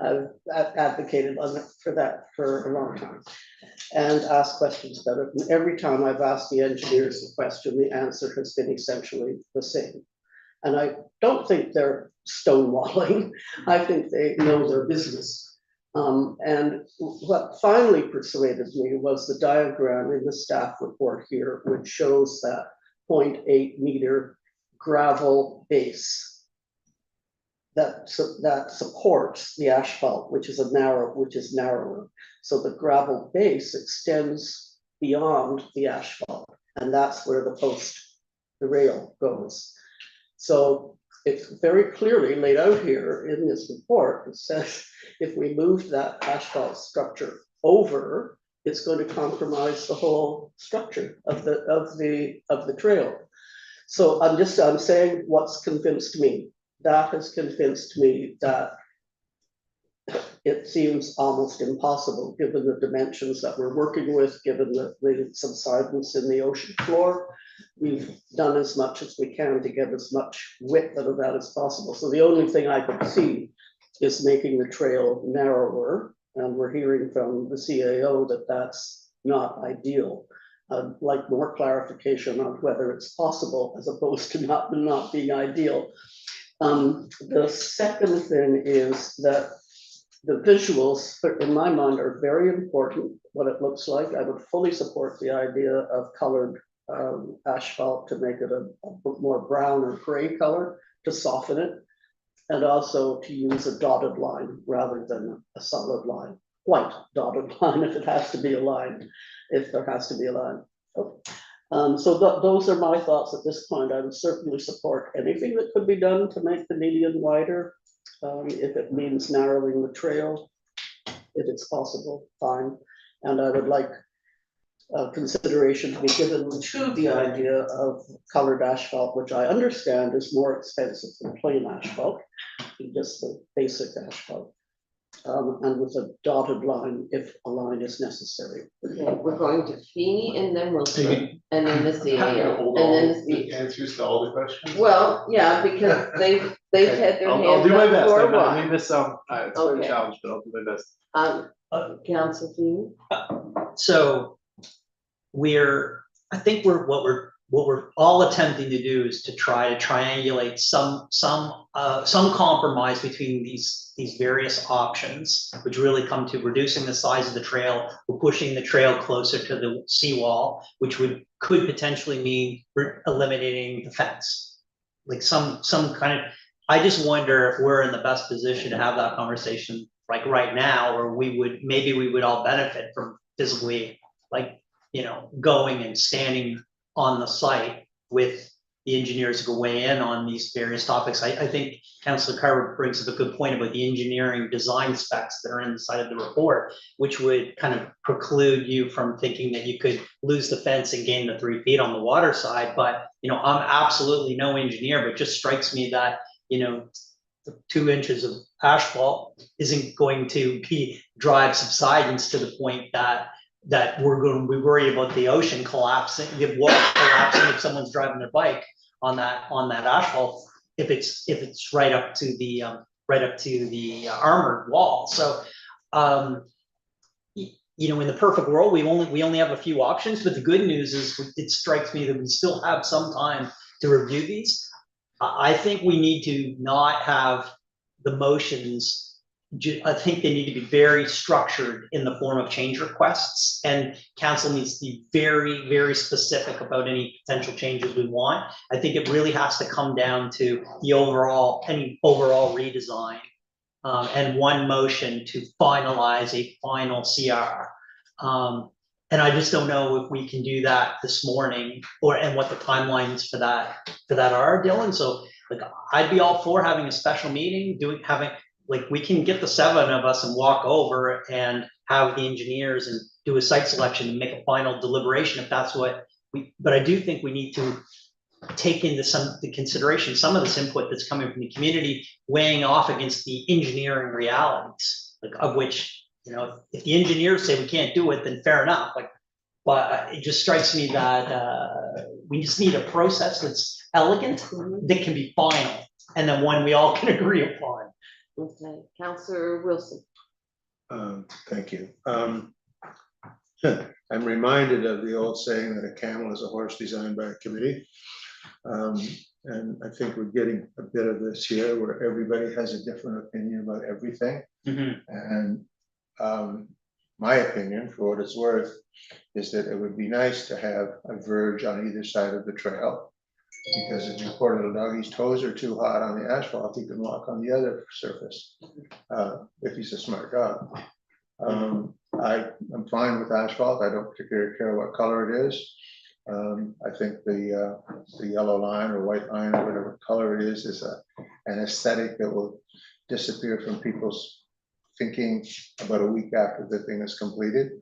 I've advocated for that for a long time and asked questions about it. And every time I've asked the engineers the question, the answer has been essentially the same. And I don't think they're stonewalling. I think they know their business. And what finally persuaded me was the diagram in the staff report here, which shows that 0.8 meter gravel base that supports the asphalt, which is narrower. So the gravel base extends beyond the asphalt, and that's where the rail goes. So it's very clearly laid out here in this report. It says if we move that asphalt structure over, it's going to compromise the whole structure of the trail. So I'm saying what's convinced me. That has convinced me that it seems almost impossible, given the dimensions that we're working with, given the subsidence in the ocean floor. We've done as much as we can to get as much width out of that as possible. So the only thing I could see is making the trail narrower. And we're hearing from the CAO that that's not ideal. I'd like more clarification on whether it's possible as opposed to not being ideal. The second thing is that the visuals, in my mind, are very important, what it looks like. I would fully support the idea of colored asphalt to make it a more brown or gray color to soften it, and also to use a dotted line rather than a solid line, white dotted line if it has to be a line, if there has to be a line. So those are my thoughts at this point. I would certainly support anything that could be done to make the median wider. If it means narrowing the trail, if it's possible, fine. And I would like consideration to be given to the idea of colored asphalt, which I understand is more expensive than plain asphalt, just the basic asphalt. And with a dotted line if a line is necessary. Okay, we're going to Feeney and then Wilson, Maybe- and then the CAO, Hold and then all the C. the answers to all the questions. Well, yeah, because they've had their I'll hands do my up best. for a I while. mean, this, it's been Okay. a challenge, but I'll do my best. Council Feeney, So I think what we're all attempting to do is to try to triangulate some compromise between these various options, which really come to reducing the size of the trail, or pushing the trail closer to the seawall, which could potentially mean eliminating the fence. Like some kind of, I just wonder if we're in the best position to have that conversation like right now, or maybe we would all benefit from physically, like, going and standing on the site with the engineers to weigh in on these various topics. I think Councillor Carver brings up a good point about the engineering design specs that are inside of the report, which would kind of preclude you from thinking that you could lose the fence and gain the 3 feet on the water side. But, you know, I'm absolutely no engineer, but it just strikes me that, you know, 2 inches of asphalt isn't going to drive subsidence to the point that we're going to be worried about the ocean collapsing, the water collapsing if someone's driving their bike on that asphalt, if it's right up to the armored wall. So, you know, in the perfect world, we only have a few options, but the good news is it strikes me that we still have some time to review these. I think we need to not have the motions. I think they need to be very structured in the form of change requests, and council needs to be very, very specific about any potential changes we want. I think it really has to come down to the overall redesign, and one motion to finalize a final CR. And I just don't know if we can do that this morning, and what the timelines for that are, Dylan. So like, I'd be all for having a special meeting, we can get the 7 of us and walk over and have the engineers and do a site selection and make a final deliberation if that's what but I do think we need to take into the consideration some of this input that's coming from the community, weighing off against the engineering realities, like, of which, you know, if the engineers say we can't do it, then fair enough. Like, but it just strikes me that we just need a process that's elegant, that can be final, and then one we all can agree upon. Okay, Councillor Wilson. Thank you. I'm reminded of the old saying that a camel is a horse designed by a committee. And I think we're getting a bit of this here where everybody has a different opinion about everything. And my opinion, for what it's worth, is that it would be nice to have a verge on either side of the trail. Because if your poor little doggy's toes are too hot on the asphalt, he can walk on the other surface, if he's a smart dog. I'm fine with asphalt. I don't particularly care what color it is. I think the yellow line or white line or whatever color it is an aesthetic that will disappear from people's thinking about a week after the thing is completed.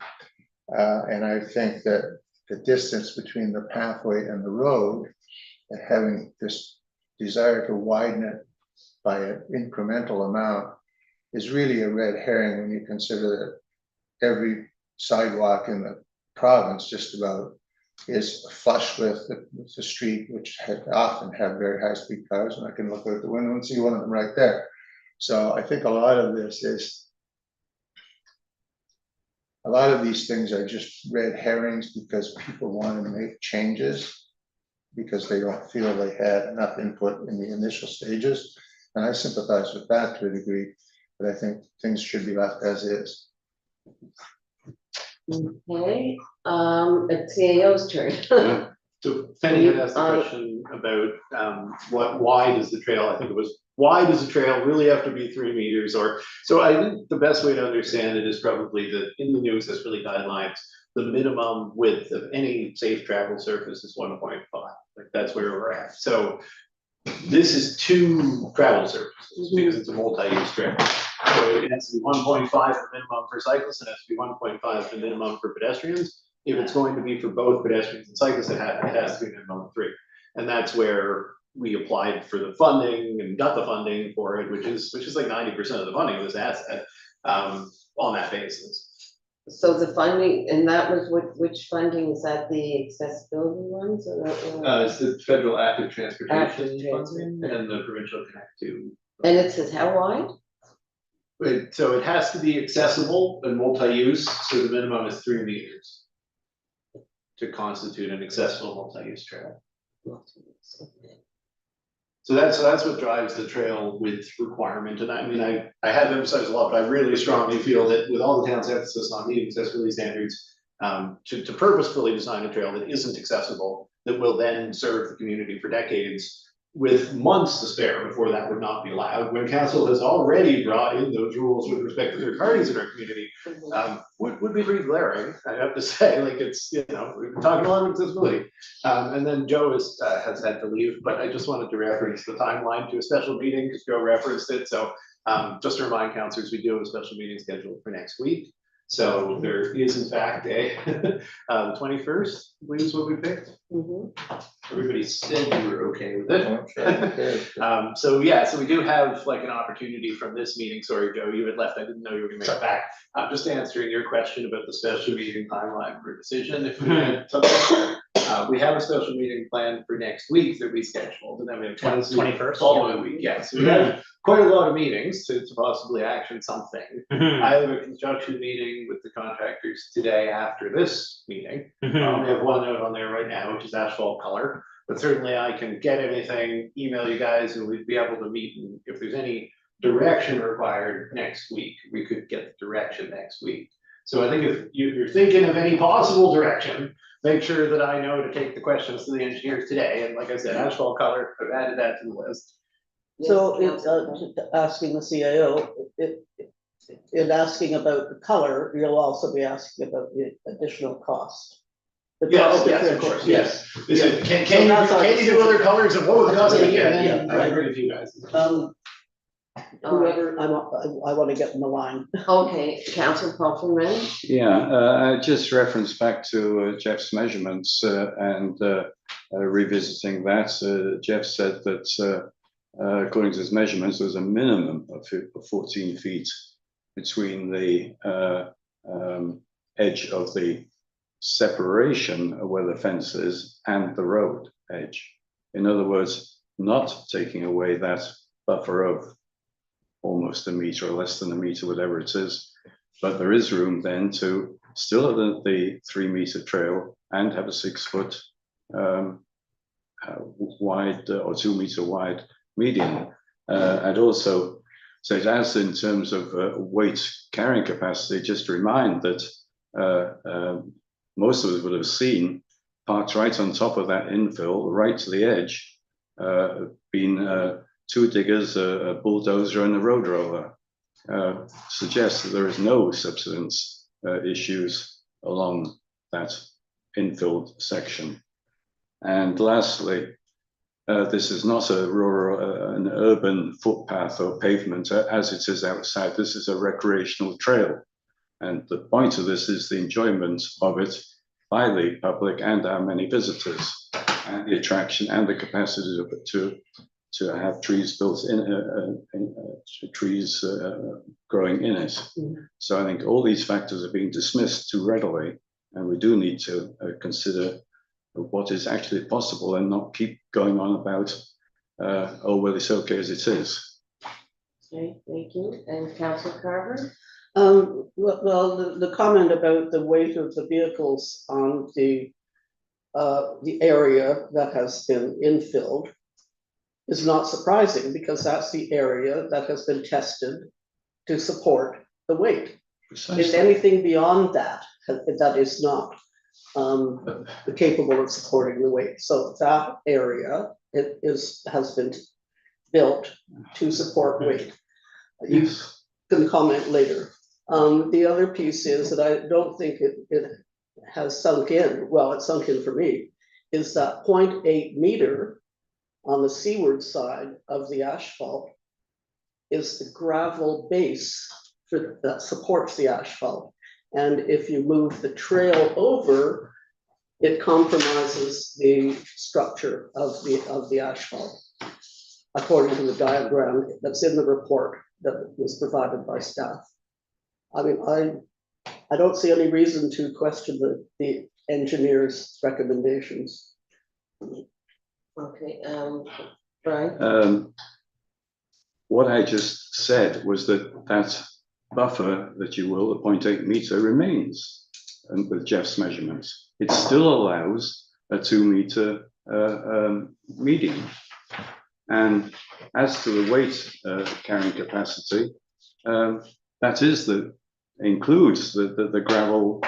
And I think that the distance between the pathway and the road, and having this desire to widen it by an incremental amount, is really a red herring when you consider that every sidewalk in the province just about is flush with the street, which often have very high-speed cars, and I can look out the window and see one of them right there. So I think a lot of these things are just red herrings because people want to make changes because they don't feel they had enough input in the initial stages. And I sympathize with that to a degree, but I think things should be left as is. Okay, it's CAO's turn. So Fanny had asked a question about why does the trail, I think it was, why does the trail really have to be 3 meters? Or, so I think the best way to understand it is probably that in the new accessibility guidelines, the minimum width of any safe travel surface is 1.5. Like, that's where we're at. So this is 2 travel surfaces because it's a multi-use trail. So it has to be 1.5 the minimum for cyclists, and it has to be 1.5 the minimum for pedestrians. If it's going to be for both pedestrians and cyclists, it has to be minimum of 3. And that's where we applied for the funding and got the funding for it, which is like 90% of the funding of this asset, on that basis. So the funding, and that was which funding, is that the accessibility ones or? It's the federal active transportation Active funding transportation. and the provincial Connect 2. And it says how wide? So it has to be accessible and multi-use, so the minimum is 3 meters to constitute an accessible multi-use trail. So that's what drives the trail width requirement. And I mean, I have emphasized a lot, but I really strongly feel that with all the town's emphasis on meeting accessibility standards, to purposefully design a trail that isn't accessible, that will then serve the community for decades, with months to spare before that would not be allowed, when council has already brought in those rules with respect to third parties in our community, would be pretty glaring, I have to say, like it's, we've been talking a lot of accessibility. And then Joe has had to leave, but I just wanted to reference the timeline to a special meeting, because Joe referenced it, so just to remind councilors, we do have a special meeting scheduled for next week. So there is in fact a, the 21st, I believe is what we picked. Everybody said you were okay with it. So yeah, so we do have like an opportunity from this meeting. Sorry, Joe, you had left. I didn't know you were gonna make it back. Just answering your question about the special meeting timeline for decision. If we had something, we have a special meeting planned for next week that we scheduled, and then we have 21st, following week. Yeah, so we have quite a lot of meetings to possibly action something. Mhm. I have a construction meeting with the contractors today after this meeting. Mhm. We have one note on there right now, which is asphalt color, but certainly I can get anything, email you guys, and we'd be able to meet. And if there's any direction required next week, we could get the direction next week. So I think if you're thinking of any possible direction, make sure that I know to take the questions to the engineers today. And like I said, asphalt color, I've added that to the list. So it's asking the CAO, in asking about the color, you'll also be asking about the additional cost. The Yeah, cost oh, yes, of differential. course, yes. Can So that's our you do other colors and what would the cost be? Yeah, Yeah, I right. agree with you guys. Whoever, I want to get in the line. Okay, Council Paul. Yeah, I just reference back to Jeff's measurements and revisiting that. Jeff said that according to his measurements, there was a minimum of 14 feet between the edge of the separation of where the fence is and the road edge. In other words, not taking away that buffer of almost a meter or less than a meter, whatever it is. But there is room then to still have the 3 meter trail and have a 6 foot wide or 2 meter wide median. And also, so it adds in terms of weight carrying capacity, just to remind that most of us would have seen parked right on top of that infill, right to the edge, been 2 diggers, a bulldozer and a road roller. Suggests that there is no subsidence issues along that infilled section. And lastly, this is not a rural, an urban footpath or pavement as it is outside. This is a recreational trail. And the point of this is the enjoyment of it by the public and our many visitors, and the attraction and the capacity to have trees built in, trees growing in it. So I think all these factors are being dismissed too readily, and we do need to consider what is actually possible and not keep going on about, oh, well, it's okay as it is. Okay, thank you. And Council Carver? Well, the comment about the weight of the vehicles on the area that has been infilled is not surprising, because that's the area that has been tested to support the weight. If anything beyond that, that is not capable of supporting the weight. So that area has been built to support weight. You can comment later. The other piece is that I don't think it has sunk in, well, it sunk in for me, is that 0.8 meter on the seaward side of the asphalt is the gravel base that supports the asphalt. And if you move the trail over, it compromises the structure of the asphalt, according to the diagram that's in the report that was provided by staff. I mean, I don't see any reason to question the engineer's recommendations. Okay, Brian? What I just said was that that buffer, that you will, the 0.8 meter remains, and with Jeff's measurements. It still allows a 2 meter median. And as to the weight carrying capacity, that is includes the gravel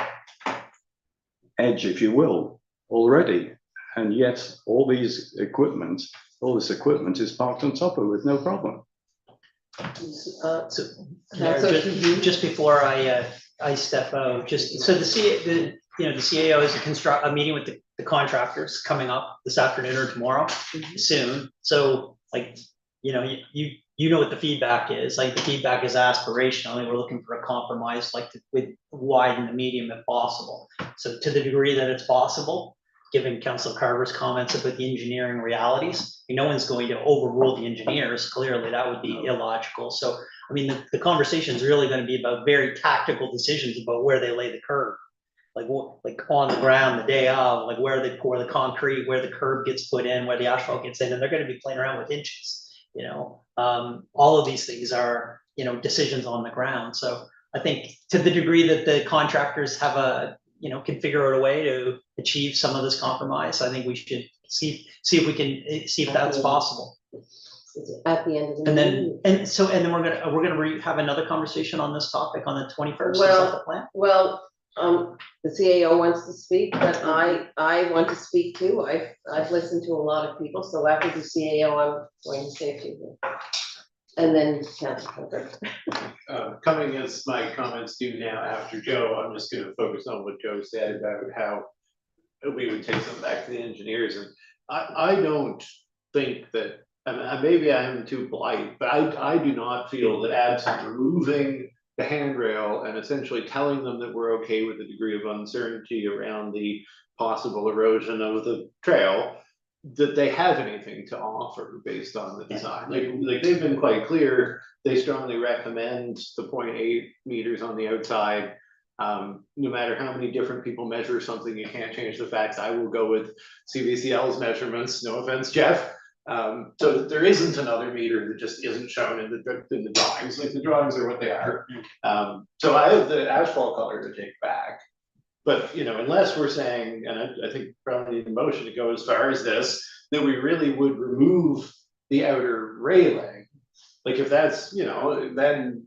edge, if you will, already. And yet all these equipment all this equipment is parked on top of it with no problem. Uh, So, Councillor Fahey? just before I step out, just, so the CAO is a meeting with the contractors coming up this afternoon or tomorrow, soon. So like, you know what the feedback is, like the feedback is aspirational, and we're looking for a compromise, like with widen the medium if possible. So to the degree that it's possible, given Councilor Carver's comments about the engineering realities, no one's going to overrule the engineers, clearly that would be illogical. So, I mean, the conversation is really gonna be about very tactical decisions about where they lay the curb. Like on the ground the day of, like where they pour the concrete, where the curb gets put in, where the asphalt gets in, and they're gonna be playing around with inches, all of these things are, decisions on the ground. So I think to the degree that the contractors have can figure out a way to achieve some of this compromise, I think we should see if we can, see if that's possible. At the end of the And meeting. then we're gonna have another conversation on this topic on the 21st, is Well, that the plan? Well, the CAO wants to speak, but I want to speak too. I've listened to a lot of people, so after the CAO, I'm going to say a few things. And then Councillor Carver. Coming as my comments do now after Joe, I'm just gonna focus on what Joe said about how we would take them back to the engineers, and I don't think that, and maybe I am too polite, but I do not feel that absent removing the handrail and essentially telling them that we're okay with the degree of uncertainty around the possible erosion of the trail, that they have anything to offer based on the design. Like they've been quite clear, they strongly recommend the 0.8 meters on the outside. No matter how many different people measure something, you can't change the facts. I will go with CVCL's measurements, no offense, Jeff. So there isn't another meter that just isn't shown in the drawings, like the drawings are what they are. So I have the asphalt color to take back. But, unless we're saying, and I think probably the motion to go as far as this, that we really would remove the outer railing. Like if that's, then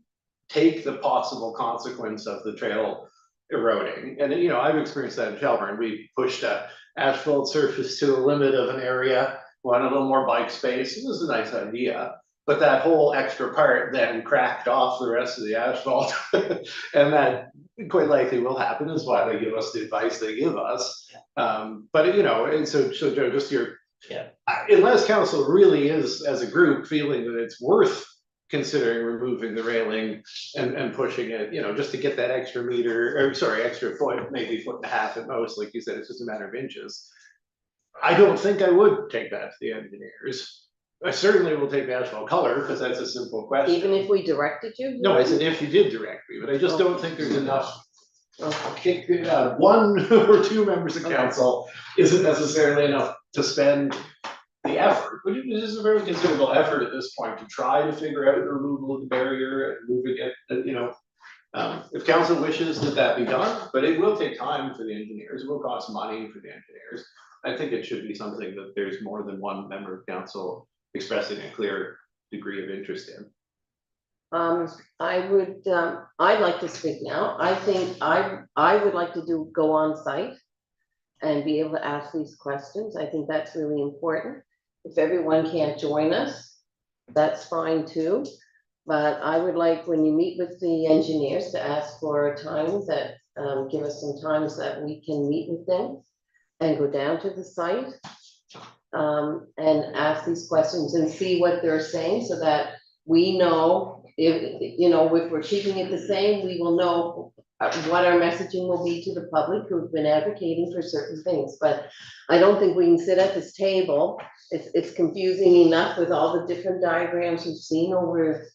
take the possible consequence of the trail eroding. And I've experienced that in Shelburne. We pushed a asphalt surface to the limit of an area, wanted a little more bike space. It was a nice idea. But that whole extra part then cracked off the rest of the asphalt. And that quite likely will happen, is why they give us the advice they give us. But and so Joe, just unless council really is, as a group, feeling that it's worth considering removing the railing and pushing it, just to get that extra meter, or sorry, extra foot, maybe 1.5 foot at most, like you said, it's just a matter of inches. I don't think I would take that to the engineers. I certainly will take the asphalt color, because that's a simple question. Even if we directed you? No, I said if you did direct me, but I just don't think there's enough. Okay. One or two members of council isn't necessarily enough to spend the effort, which is a very considerable effort at this point, to try to figure out the removal of the barrier and moving it, if council wishes that be done, but it will take time for the engineers, it will cost money for the engineers. I think it should be something that there's more than one member of council expressing a clear degree of interest in. I'd like to speak now. I think I would like to go on site and be able to ask these questions. I think that's really important. If everyone can't join us, that's fine too. But I would like, when you meet with the engineers, to ask for times that, give us some times that we can meet with them and go down to the site and ask these questions and see what they're saying, so that we know if we're keeping it the same, we will know what our messaging will be to the public who've been advocating for certain things. But I don't think we can sit at this table. It's confusing enough with all the different diagrams we've seen over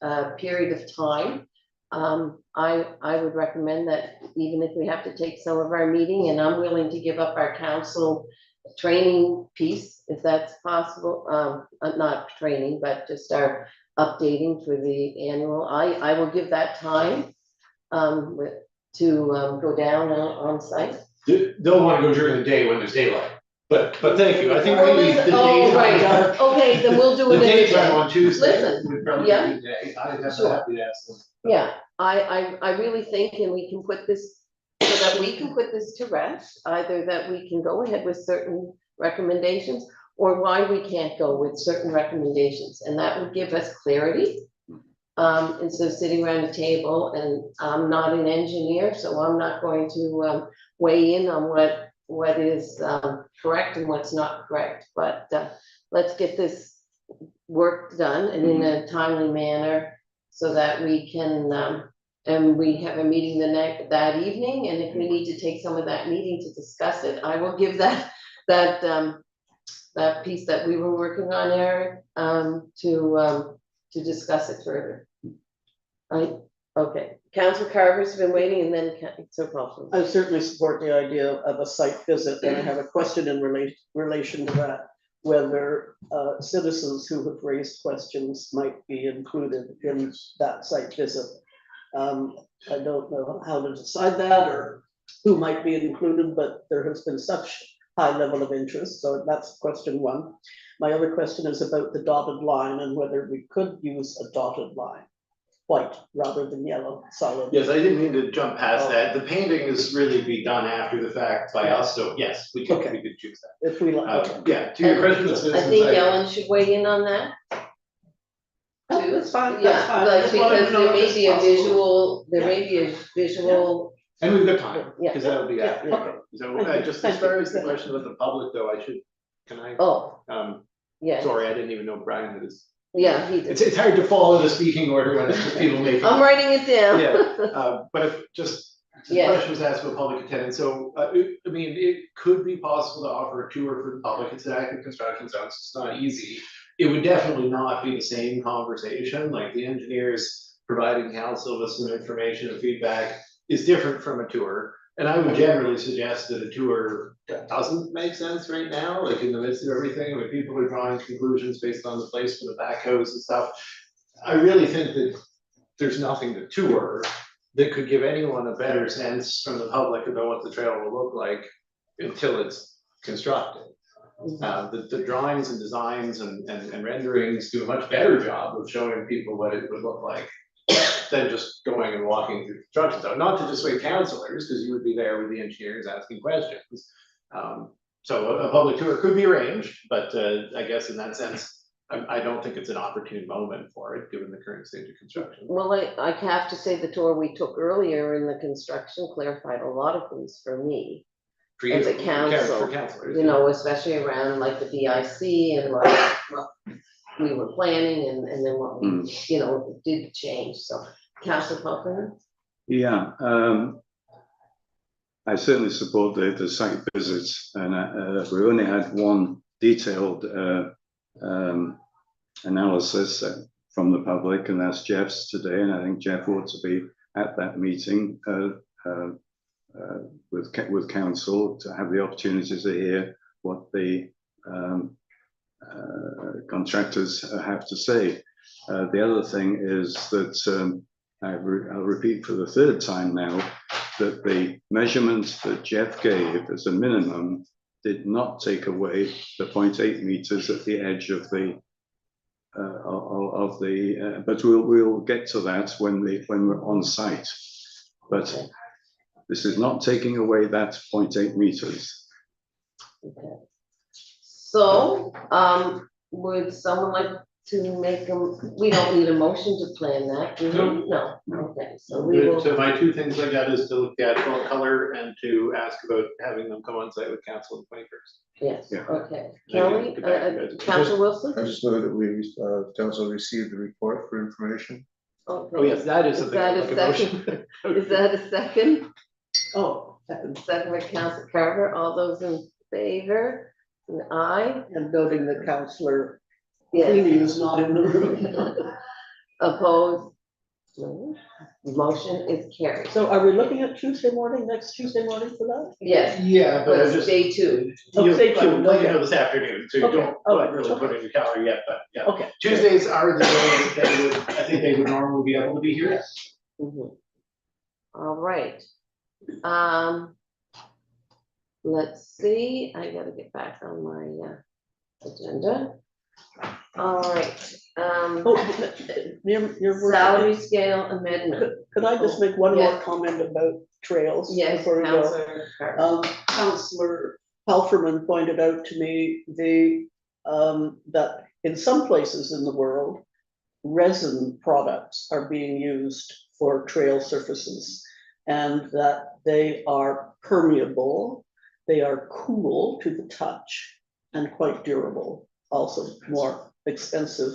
a period of time. I would recommend that even if we have to take some of our meeting, and I'm willing to give up our council training piece, if that's possible, not training, but just our updating for the annual, I will give that time to go down on site. Don't want to go during the day when there's daylight, but thank you, I think Well, maybe the listen, oh, right, daytime. okay, then we'll do The it in the daytime day. on Tuesday Listen, would probably yeah. be the day, I'd have to Sure. happy to ask them. Yeah, I really think, and we can put this, so that we can put this to rest, either that we can go ahead with certain recommendations, or why we can't go with certain recommendations, and that would give us clarity. Instead of sitting around a table, and I'm not an engineer, so I'm not going to weigh in on what is correct and what's not correct, but let's get this work done and in a timely manner so that we can, and we have a meeting that evening, and if we need to take some of that meeting to discuss it, I will give that piece that we were working on, Eric, to discuss it further. Okay, Councilor Carver's been waiting, and then Councilor Paulson. I certainly support the idea of a site visit, and I have a question in relation to that. Whether citizens who have raised questions might be included in that site visit. I don't know how to decide that or who might be included, but there has been such high level of interest, so that's question one. My other question is about the dotted line and whether we could use a dotted line, white rather than yellow, solid. Yes, I didn't mean to jump past that. The painting is really be done after the fact by us, so yes, we could choose that. If we like. Yeah, to your question, I citizens, think Ellen should weigh in on that. Oh, that's fine, that's Yeah, fine. like, Just wanted to because know there if may it's be a possible. visual, there may be a visual, and we've got time, Yeah. because that'll be Yeah, after. okay. So Thank you. just as Thank far you. as the question about the public though, can I, oh, yeah, sorry, I didn't even know Brian is. yeah, he did. It's hard to follow the speaking order when it's just people making. I'm writing it down. Yeah, but if just, the Yeah. question was asked about public attendance, so, I mean, it could be possible to offer a tour for the public, it's an active construction zone, so it's not easy. It would definitely not be the same conversation, like the engineers providing council with some information and feedback is different from a tour. And I would generally suggest that a tour doesn't make sense right now, like in the midst of everything, when people are drawing conclusions based on the placement of backhoes and stuff. I really think that there's nothing to tour that could give anyone a better sense from the public about what the trail will look like until it's constructed. The drawings and designs and renderings do a much better job of showing people what it would look like than just going and walking through the construction zone, not to dissuade councilors, because you would be there with the engineers asking questions. So a public tour could be arranged, but I guess in that sense, I don't think it's an opportune moment for it, given the current state of construction. Well, I have to say the tour we took earlier in the construction clarified a lot of things for me. For you, As a for council, councilors, you know, especially around like the BIC and like what we were planning and then what we, you know, did change, so. Councilor Falconer? Yeah, I certainly support the site visits, and we only had one detailed analysis from the public, and that's Jeff's today, and I think Jeff ought to be at that meeting with council to have the opportunity to hear what the contractors have to say. The other thing is that I'll repeat for the third time now that the measurements that Jeff gave as a minimum did not take away the 0.8 meters at the edge of the but we'll get to that when we're on site. But this is not taking away that 0.8 meters. Okay. So, would someone like to make we don't need a motion to plan that, do we? No, okay, so we will. So my two things I got is to look at full color and to ask about having them come on site with council on the 21st. Yes, Yeah. okay. I can Kelly, get back to that. Councilor Wilson? I just know that we, council received the report for information. Okay. Oh, yes, that is Is something that like a a second? motion. Is that a second? Oh, Second by Councilor Carver, all those in favor? An aye? and noting that Councillor Yes. Feeny is not in the room. Opposed? No. Motion is carried. So are we looking at Tuesday morning, next Tuesday morning for that? Yes, Yeah, but I but just. day two. Oh, stay tuned, Let you okay. know this afternoon, so you Okay, don't all right, really put it in your calendar yet, but yeah. Okay. Tuesdays are the days that they would, I think they would normally be able to be here. Mhm. All right. Let's see, I gotta get back on my agenda. All right, Oh, you're working. salary scale amendment. Could I just make one more Yes. comment about trails? Yes, before we go? Councilor Carver. Councillor Halferman pointed out to me the that in some places in the world, resin products are being used for trail surfaces, and that they are permeable, they are cool to the touch, and quite durable, also more expensive.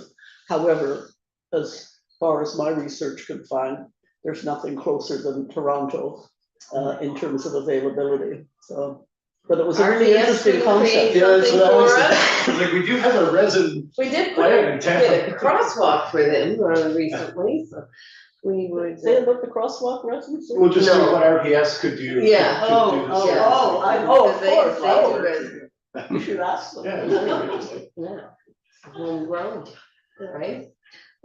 However, as far as my research could find, there's nothing closer than Toronto in terms of availability. So, but it was a really RDS interesting couldn't create concept. Yeah, something so I was for us. like, we do have a resin We did put plant in a town. crosswalk for them recently, so we would. Say about the crosswalk residents? We'll just see No. what RPS could do. to- Yeah. to do Oh, the oh, same oh, thing. of They- course, they do oh, resin. you should ask them. Yeah, it's very interesting. Yeah, homegrown, right?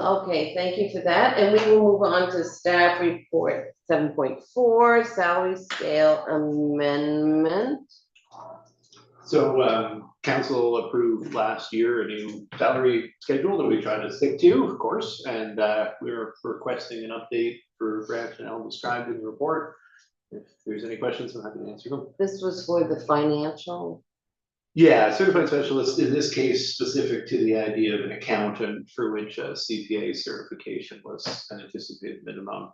Okay, thank you for that, and we will move on to staff report 7.4, salary scale amendment. So, council approved last year a new salary schedule that we try to stick to, of course, and, we're requesting an update for rationale described in the report. If there's any questions, I'm happy to answer them. This was for the financial, Yeah, certified specialist, in this case, specific to the idea of an accountant for which a CPA certification was an anticipated minimum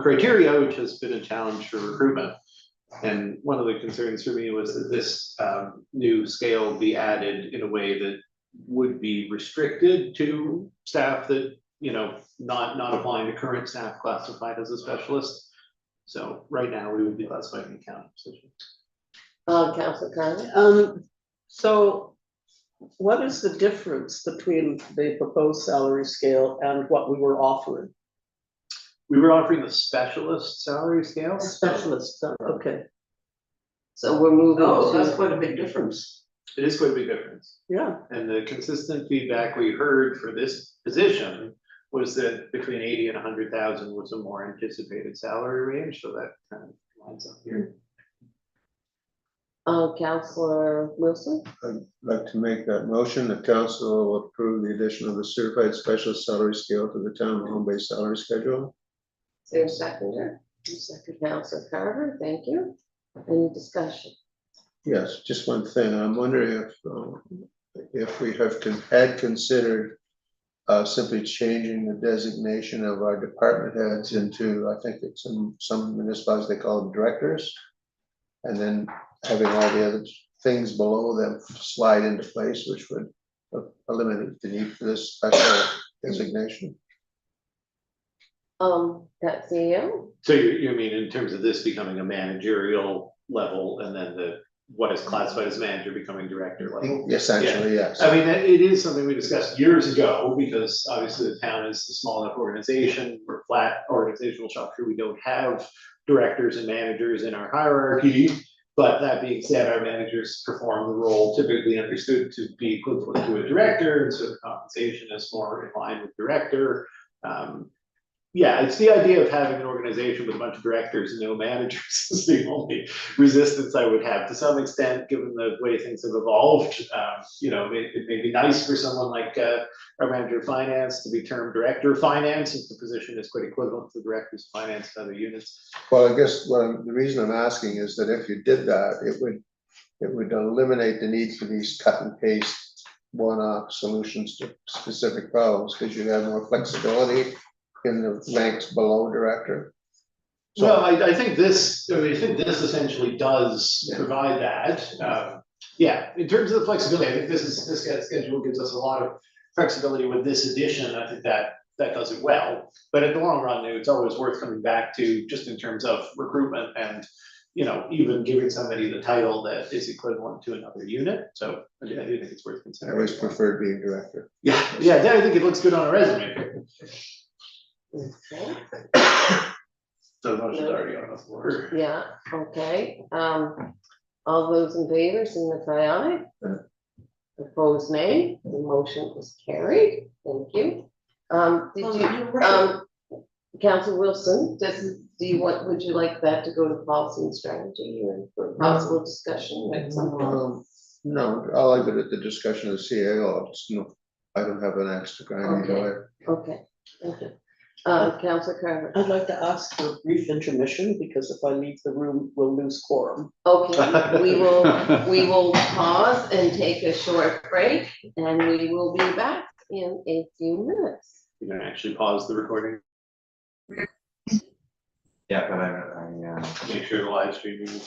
criteria, which has been a challenge for recruitment. And one of the concerns for me was that this new scale be added in a way that would be restricted to staff that, you know, not applying to current staff classified as a specialist. So right now, we would be classified in accounting position. Council Conlon? So what is the difference between the proposed salary scale and what we were offering? We were offering the specialist salary scale. Specialists, okay. So we're moving Oh, that's to, quite a big difference. It is quite a big difference. Yeah, And the consistent feedback we heard for this position was that between 80 and 100,000 was a more anticipated salary range, so that kind of lines up here. Councilor Wilson? I'd like to make that motion. The council will approve the addition of the certified specialist salary scale to the town home-based salary schedule. Is there a seconder? Second, Councilor Carver, thank you. Any discussion? Yes, just one thing. I'm wondering if we had considered simply changing the designation of our department heads into, I think it's in some municipalities, they call them directors. And then having all the other things below them slide into place, which would eliminate the need for this special designation. That CEO? So you mean in terms of this becoming a managerial level and then what is classified as manager becoming director level? Essentially, yes. I mean, it is something we discussed years ago, because obviously the town is a small enough organization, we're a flat organizational structure, we don't have directors and managers in our hierarchy. But that being said, our managers perform the role typically understood to be equivalent to a director, and so the compensation is more in line with director. Yeah, it's the idea of having an organization with a bunch of directors and no managers is the only resistance I would have to some extent, given the way things have evolved. You know, it may be nice for someone like our manager of finance to be termed director of finance, if the position is quite equivalent to directors of finance in other units. Well, I guess the reason I'm asking is that if you did that, it would eliminate the need for these cut and paste one-off solutions to specific problems, because you have more flexibility in the ranks below director. So- Well, I think this essentially does provide that. Yeah, in terms of the flexibility, I think this schedule gives us a lot of flexibility with this addition. I think that does it well. But in the long run, it's always worth coming back to, just in terms of recruitment and, you know, even giving somebody the title that is equivalent to another unit. So I do think it's worth I considering. always preferred being director. Yeah, I think it looks good on a resume. Okay, So the motion's already on the floor. yeah, okay, all those in favor, signify aye. Opposed, nay, the motion is carried, thank you. Did you, Council Wilson, would you like that to go to policy and strategy or for possible discussion at some point? No, I'll leave it at the discussion of the CAO. I don't have an axe to grind either way. Okay, thank you. Councillor Carver. I'd like to ask for a brief intermission, because if I leave the room, we'll lose quorum. Okay, we will pause and take a short break, and we will be back in a few minutes. You're gonna actually pause the recording, Yeah, but I make sure the live streaming.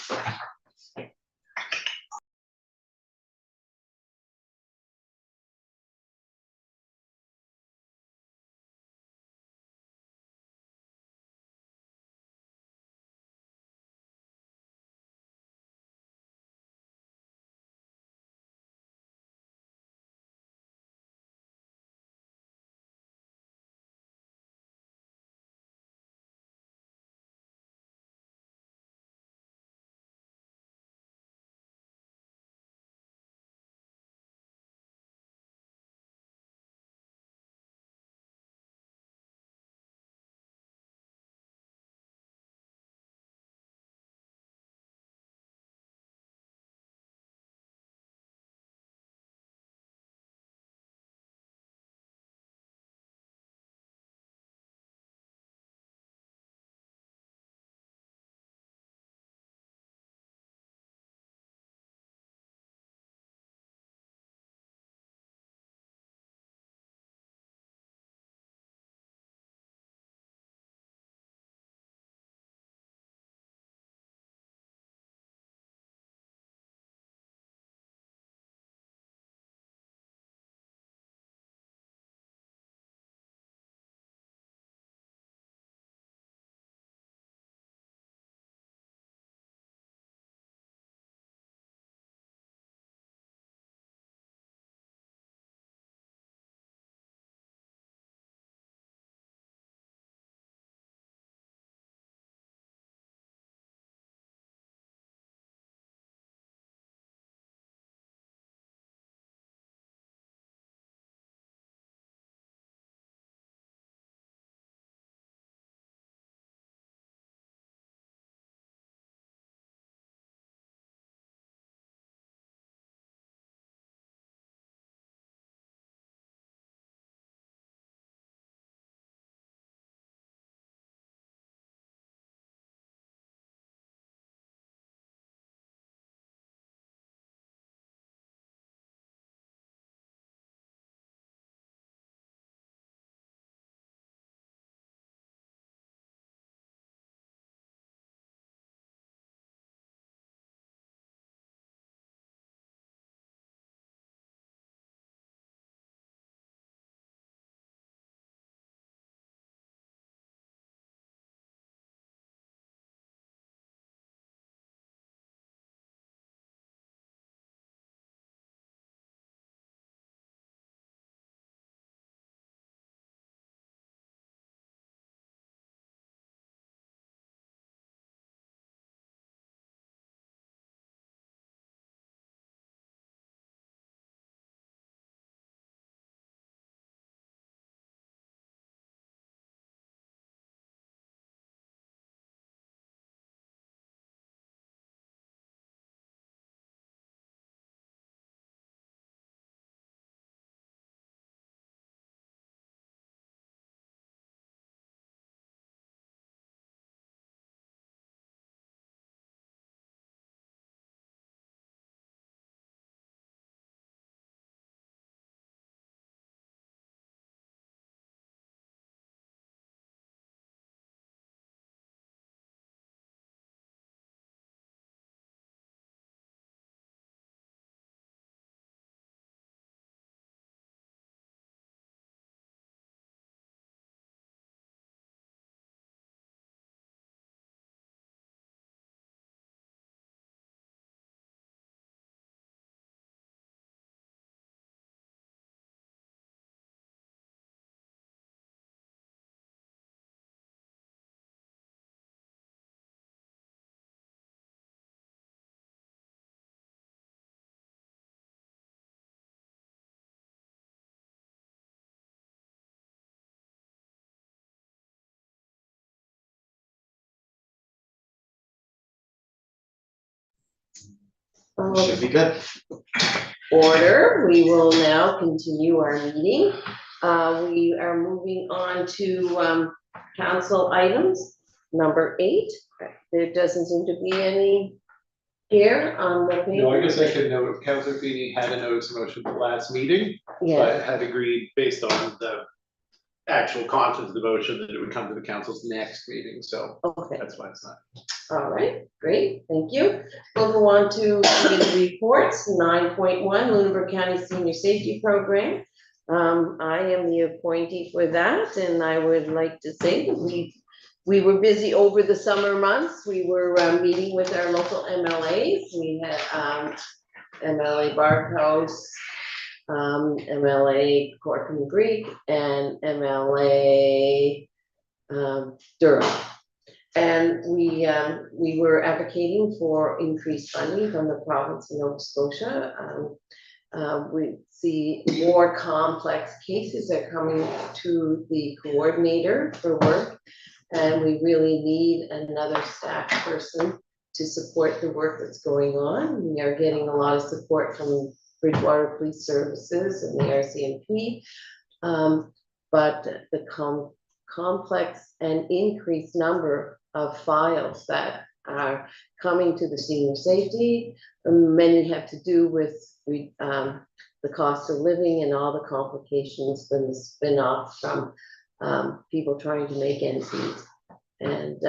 should be good. Order, we will now continue our meeting. We are moving on to council items, number 8, there doesn't seem to be any here on the paper. No, I guess I could note, Councilor Feeney had a notice of motion at the last meeting, Yeah, but had agreed based on the actual content of the motion that it would come to the council's next meeting, so okay, that's why it's not. all right, great, thank you. We'll go on to committee reports, 9.1, Lunenburg County Senior Safety Program. I am the appointee for that, and I would like to say that we were busy over the summer months. We were meeting with our local MLAs. We had MLA Barkhouse, MLA Corcoran Creek, and MLA Durham. And we were advocating for increased funding from the province of Nova Scotia. We see more complex cases are coming to the coordinator for work. And we really need another staff person to support the work that's going on. We are getting a lot of support from Bridgewater Police Services and the RCMP. But the complex and increased number of files that are coming to the senior safety, many have to do with the cost of living and all the complications from the spin-off from people trying to make ends meet. And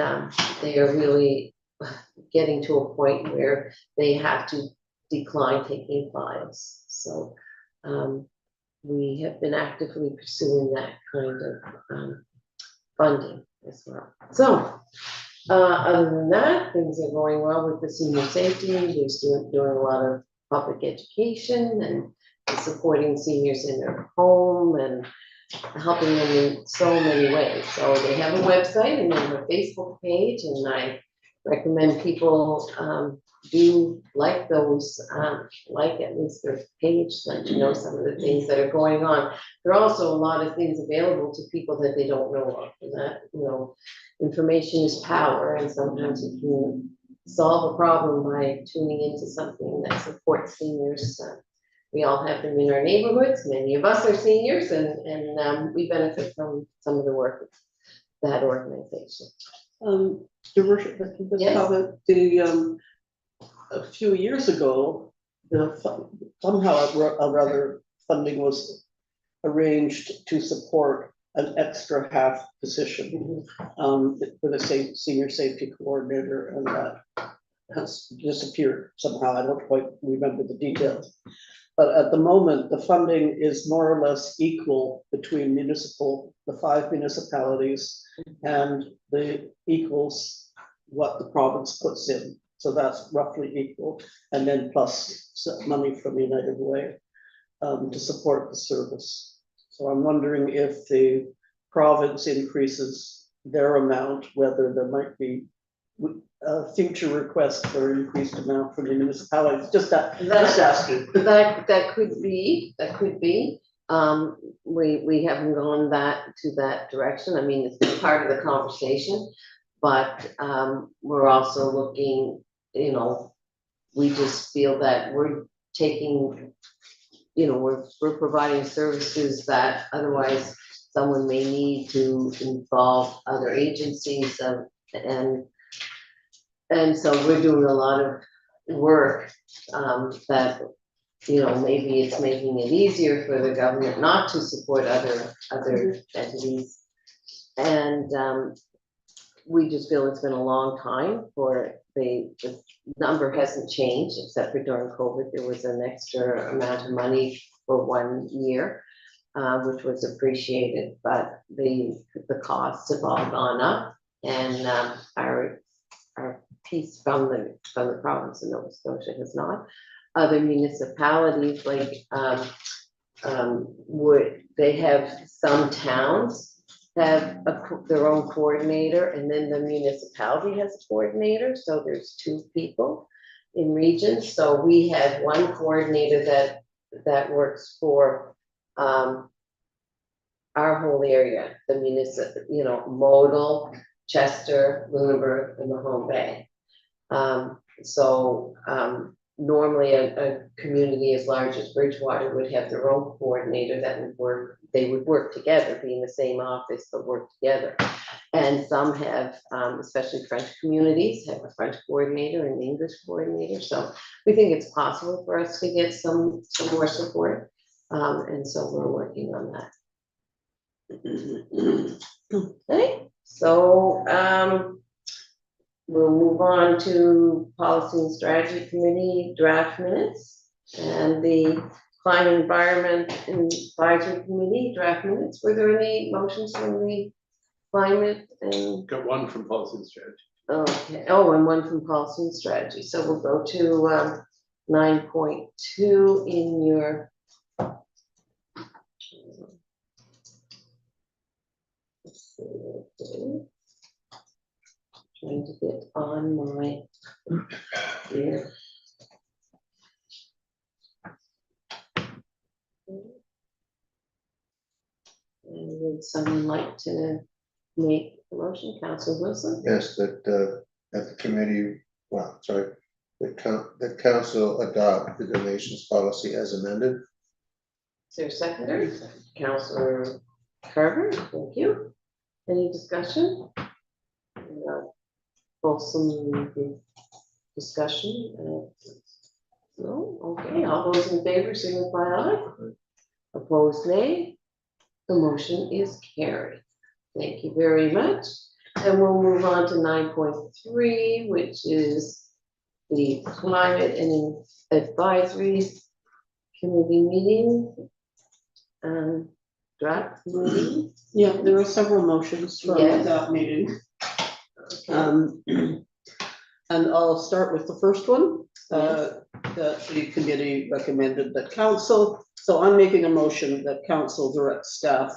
they are really getting to a point where they have to decline taking files. So we have been actively pursuing that kind of funding as well. So other than that, things are going well with the senior safety. We're doing a lot of public education and supporting seniors in their home and helping them in so many ways. So they have a website and they have a Facebook page, and I recommend people do like those, like at least their page, let you know some of the things that are going on. There are also a lot of things available to people that they don't know of, and that, you know, information is power, and sometimes you can solve a problem by tuning into something that supports seniors. We all have them in our neighborhoods. Many of us are seniors, and we benefit from some of the work of that organization. Your worship, I think this Yes. comment, a few years ago, somehow or other funding was arranged to support an extra half position for the senior safety coordinator, and that has disappeared somehow. I don't quite remember the details. But at the moment, the funding is more or less equal between the 5 municipalities, and the equals what the province puts in. So that's roughly equal, and then plus some money from United Way to support the service. So I'm wondering if the province increases their amount, whether there might be future requests for increased amount from the municipalities, just asking. That could be, we haven't gone to that direction. I mean, it's been part of the conversation, but we're also looking, you know, we just feel that we're taking, you know, we're providing services that otherwise someone may need to involve other agencies, and so we're doing a lot of work that, you know, maybe it's making it easier for the government not to support other entities. And we just feel it's been a long time for the number hasn't changed, except for during COVID, there was an extra amount of money for 1 year, which was appreciated, but the costs have all gone up, and our piece from the province of Nova Scotia has not. Other municipalities like they have some towns have their own coordinator, and then the municipality has a coordinator, so there's 2 people in regions. So we have one coordinator that works for our whole area, the municipal, you know, Modal, Chester, Lunenburg, and Mahone Bay. normally a community as large as Bridgewater would have their own coordinator that would work, they would work together, be in the same office, but work together. And some have, especially French communities, have a French coordinator and an English coordinator. So we think it's possible for us to get some more support. And so we're working on that. Okay, so we'll move on to Policy and Strategy Committee draft minutes and the Climate Environment Advisory Committee draft minutes. Were there any motions from the climate and, Got one from policy and strategy. okay, oh, and one from Policy and Strategy. So we'll go to 9.2 in your let's see. Trying to get on my here. And would someone like to make a motion, Council Wilson? Yes, that the committee, well, sorry, the council adopt the donations policy as amended. Is there a seconder? Councilor Carver, thank you. Any discussion? Fulsome discussion? No, okay, all those in favor signify aye. Opposed, nay. The motion is carried. Thank you very much. And we'll move on to 9.3, which is the Climate and Advisory Committee meeting. Draft meeting. Yeah, there are several motions from Yes. that meeting. Okay. And I'll start with the first one, that the committee recommended that council, so I'm making a motion that council direct staff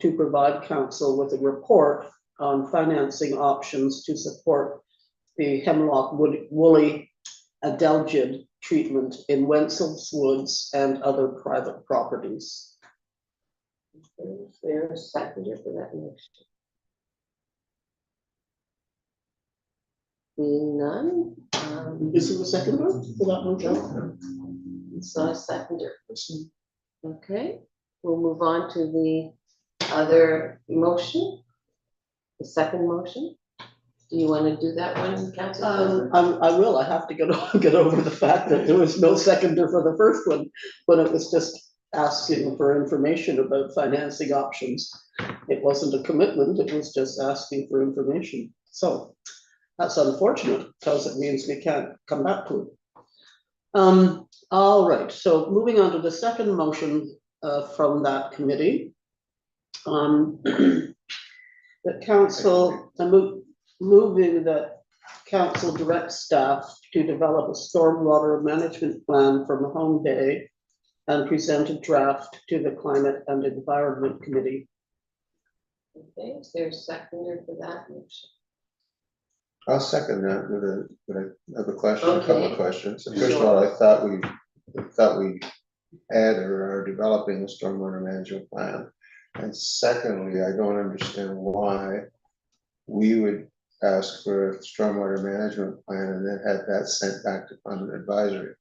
to provide council with a report on financing options to support the hemlock woolly adelgid treatment in Wenzel's Woods and other private properties. Is there a seconder for that motion? Being none, Is there a second one for that motion? so a seconder. Okay, we'll move on to the other motion, the second motion. Do you want to do that one, Councilor? I will, I have to get over the fact that there was no seconder for the first one, but it was just asking for information about financing options. It wasn't a commitment, it was just asking for information. So that's unfortunate because it means we can't come back to it. All right, so moving on to the second motion from that committee. The council, moving that council direct staff to develop a stormwater management plan for Mahone Bay and present a draft to the Climate and Environment Committee. Okay, is there a seconder for that motion? I'll second that with I have a question, a couple Okay. of questions. First of all, I thought we had or are developing a stormwater management plan. And secondly, I don't understand why we would ask for a stormwater management plan and then have that sent back to Climate Advisory.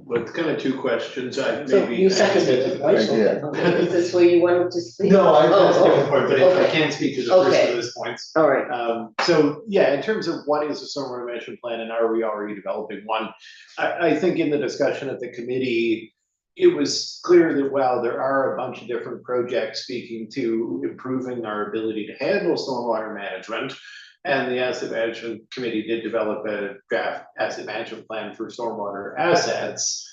Well, it's kind of two questions, I So maybe. you seconded it, right? I did. Okay, is this where you wanted to speak? No, that's a Oh, different point, but if I okay. can speak to the first Okay. of those points. All right, So, yeah, in terms of what is a stormwater management plan and are we already developing one? I think in the discussion at the committee, it was clear that while there are a bunch of different projects speaking to improving our ability to handle stormwater management, and the asset management committee did develop a draft asset management plan for stormwater assets.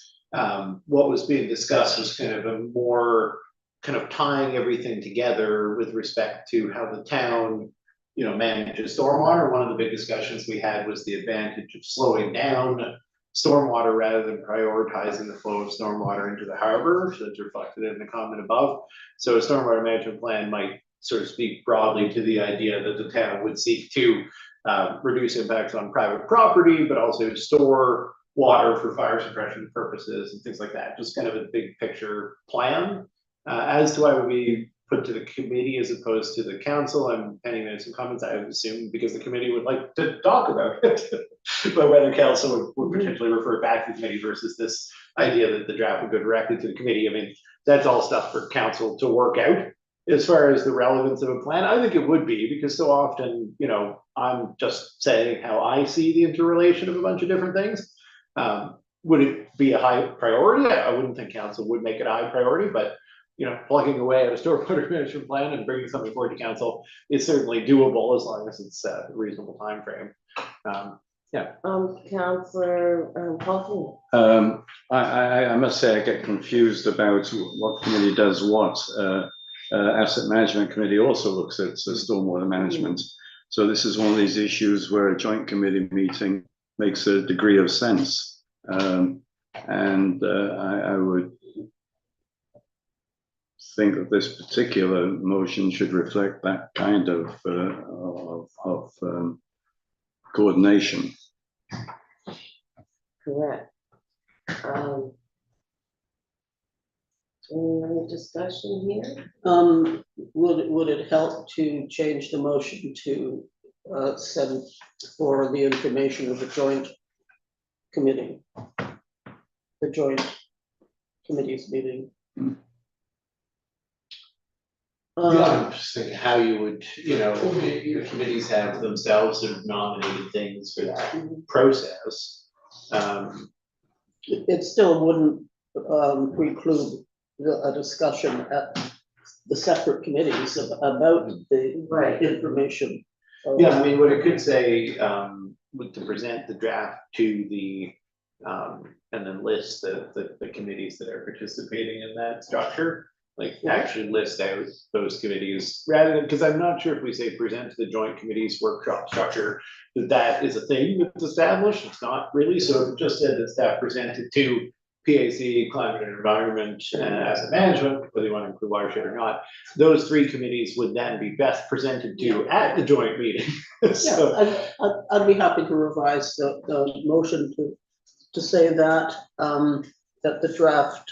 What was being discussed was kind of a more kind of tying everything together with respect to how the town, manages stormwater. One of the big discussions we had was the advantage of slowing down stormwater rather than prioritizing the flow of stormwater into the harbor. So that's reflected in the comment above. So a stormwater management plan might sort of speak broadly to the idea that the town would seek to reduce impacts on private property, but also store water for fire suppression purposes and things like that. Just kind of a big picture plan. As to why would be put to the committee as opposed to the council, and Penny made some comments, I would assume because the committee would like to talk about it. but whether council would potentially refer it back to the committee versus this idea that the draft would go directly to the committee. I mean, that's all stuff for council to work out. As far as the relevance of a plan, I think it would be, because so often, you know, I'm just saying how I see the interrelation of a bunch of different things. Would it be a high priority? I wouldn't think council would make it a high priority, but you know, plugging away at a stormwater management plan and bringing something forward to council is certainly doable as long as it's a reasonable timeframe. Councillor Paulson. I must say I get confused about what committee does what. Asset Management Committee also looks at stormwater management. So this is one of these issues where a joint committee meeting makes a degree of sense. I would think that this particular motion should reflect that kind of coordination. Correct. Any other discussion here? Would it help to change the motion to send for the information of the joint committee? The joint committee's meeting. I'm just thinking how you would, you know, your committees have themselves sort of nominated things for that process. It still wouldn't preclude a discussion at the separate committees about the Right. information. Yeah, I mean, what it could say, would to present the draft to the, and then list the committees that are participating in that structure. Like actually list out those committees rather than, because I'm not sure if we say present to the joint committees workshop structure, that is a thing that's established. It's not really. So if it just said that staff presented to PAC, climate and environment, and asset management, whether you want to include watershed or not, those three committees would then be best presented to at the joint meeting. So, Yeah, I'd be happy to revise the motion to say that, that the draft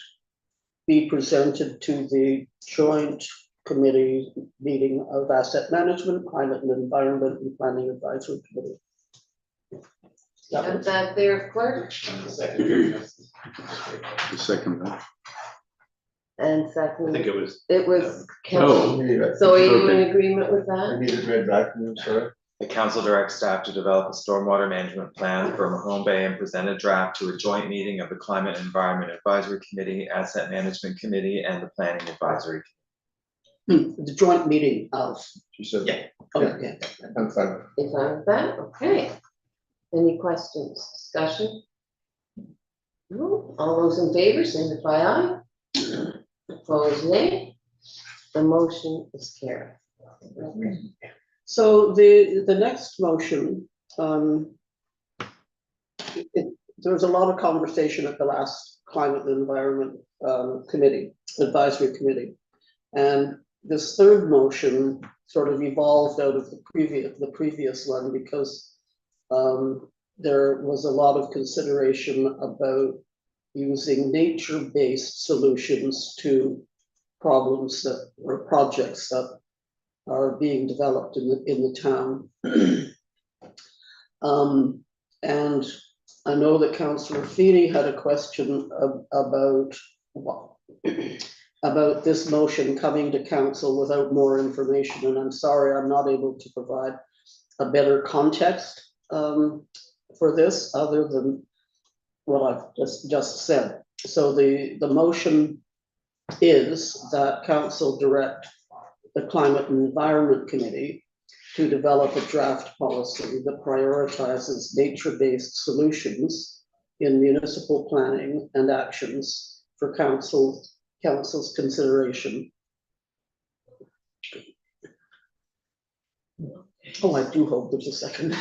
be presented to the joint committee meeting of asset management, climate and environment, and planning advisory committee. Got that there, clerk? the second, The second one. And I second, think it was. it was Oh. council. So are you in agreement with I that? need it read back to you, sorry. The council directs staff to develop a stormwater management plan for Mahone Bay and present a draft to a joint meeting of the Climate and Environment Advisory Committee, Asset Management Committee, and the Planning Advisory. The joint meeting of, She said. Yeah. okay. I'm fine. You fine with that? Okay. Any questions, discussion? No, all those in favor, signify aye. Opposed, nay. The motion is carried. Okay. So the next motion, there was a lot of conversation at the last Climate and Environment Committee, Advisory Committee. And this third motion sort of evolved out of the previous one because there was a lot of consideration about using nature-based solutions to problems that or projects that are being developed in the town. And I know that Councillor Feeney had a question about this motion coming to council without more information, and I'm sorry I'm not able to provide a better context for this other than what I've just said. So the motion is that council direct the Climate and Environment Committee to develop a draft policy that prioritizes nature-based solutions in municipal planning and actions for council's consideration. Oh, I do hope there's a second.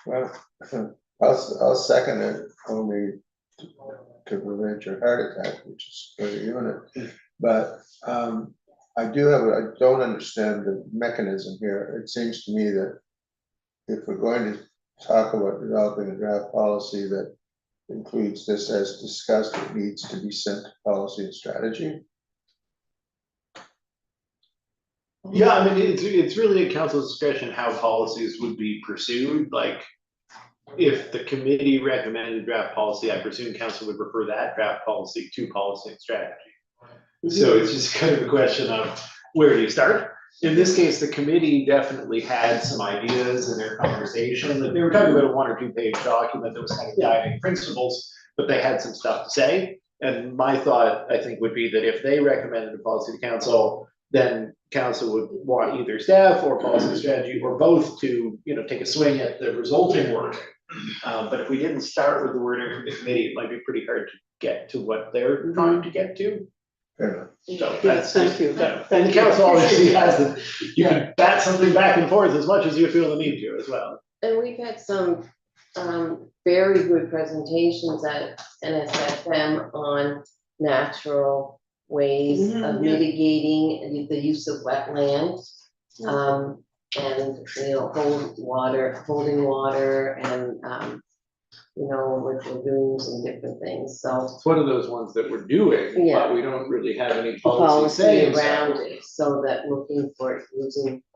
Well, I'll second it only to prevent your heart attack, which is for the unit. But I don't understand the mechanism here. It seems to me that if we're going to talk about developing a draft policy that includes this as discussed, it needs to be sent to policy and strategy. Yeah, I mean, it's really at council's discretion how policies would be pursued, like, if the committee recommended draft policy, I presume council would refer that draft policy to policy and strategy. So it's just kind of a question of where do you start? In this case, the committee definitely had some ideas in their conversation, that they were talking about a 1 or 2 page document that was kind of guiding principles, but they had some stuff to say. And my thought, I think, would be that if they recommended a policy to council, then council would want either staff or policy and strategy or both to, take a swing at the resulting wording. But if we didn't start with the wording from the committee, it might be pretty hard to get to what they're trying to get to. Fair enough. So Yes, thank you. And the council obviously has the, you can bat something back and forth as much as you feel the need to as well. And we've had some very good presentations at NSFM on natural ways of mitigating the use of wetlands. And, holding water and, with lagoons and different things, so. It's one of those ones that we're doing, Yeah. but we don't really have any Policy policy saying around so. it, so that looking for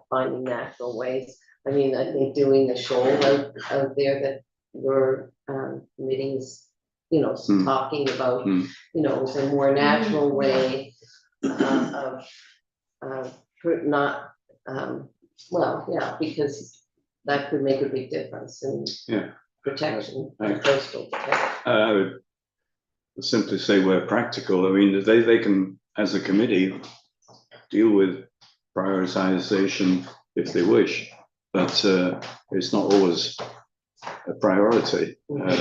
finding natural ways. I mean, I think doing the shoal out there that your committees, talking about, is a more natural way of not, because that could make a big difference in protection, Right. coastal protection. I would simply say where practical. I mean, they can, as a committee, deal with prioritization if they wish, but it's not always a priority,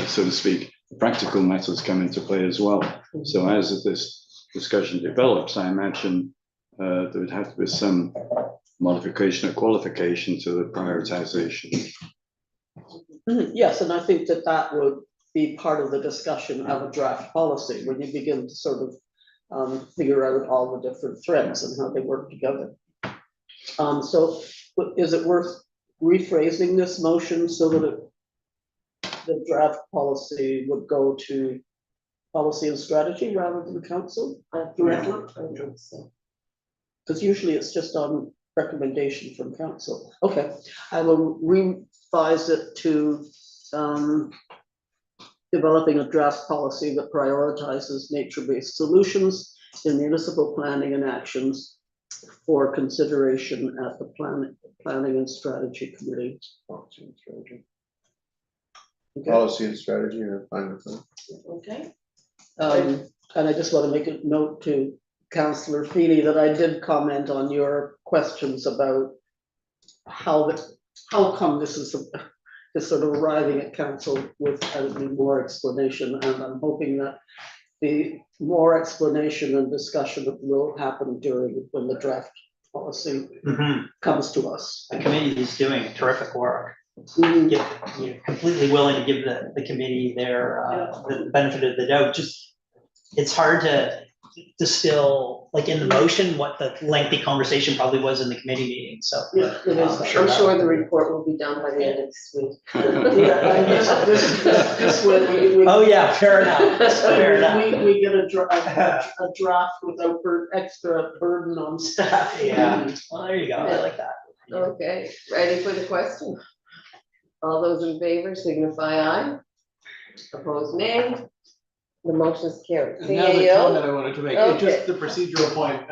so to speak. Practical matters come into play as well. So as this discussion develops, I imagine there would have to be some modification or qualification to the prioritization. Yes, and I think that would be part of the discussion of a draft policy, when you begin to sort of figure out all the different threads and how they work together. So is it worth rephrasing this motion so that the draft policy would go to policy and strategy rather than council directly? I think so. Because usually it's just on recommendation from council. Okay, I will revise it to developing a draft policy that prioritizes nature-based solutions in municipal planning and actions for consideration at the planning and strategy committee. Policy and strategy. Okay. Policy and strategy, you're fine with that? Okay. And I just want to make a note to Councillor Feely that I did comment on your questions about how come this is sort of arriving at council without any more explanation, and I'm hoping that the more explanation and discussion will happen when the draft policy comes to us. The committee is doing terrific work. Mhm. You're completely willing to give the committee their the benefit of the doubt. Just, it's hard to distill, like in the motion, what the lengthy conversation probably was in the committee meeting, so. Yeah, it is. I'm I'm sure the report will be done by the end of this week. Yeah, and this way we. Oh, yeah, fair enough, fair enough. We get a draft without extra burden on staff. Yeah, well, there you go, I like that. Okay, ready for the question? All those in favor signify aye. Opposed, nay. The motion is carried. Another CAO? comment I wanted to make, just the procedural point,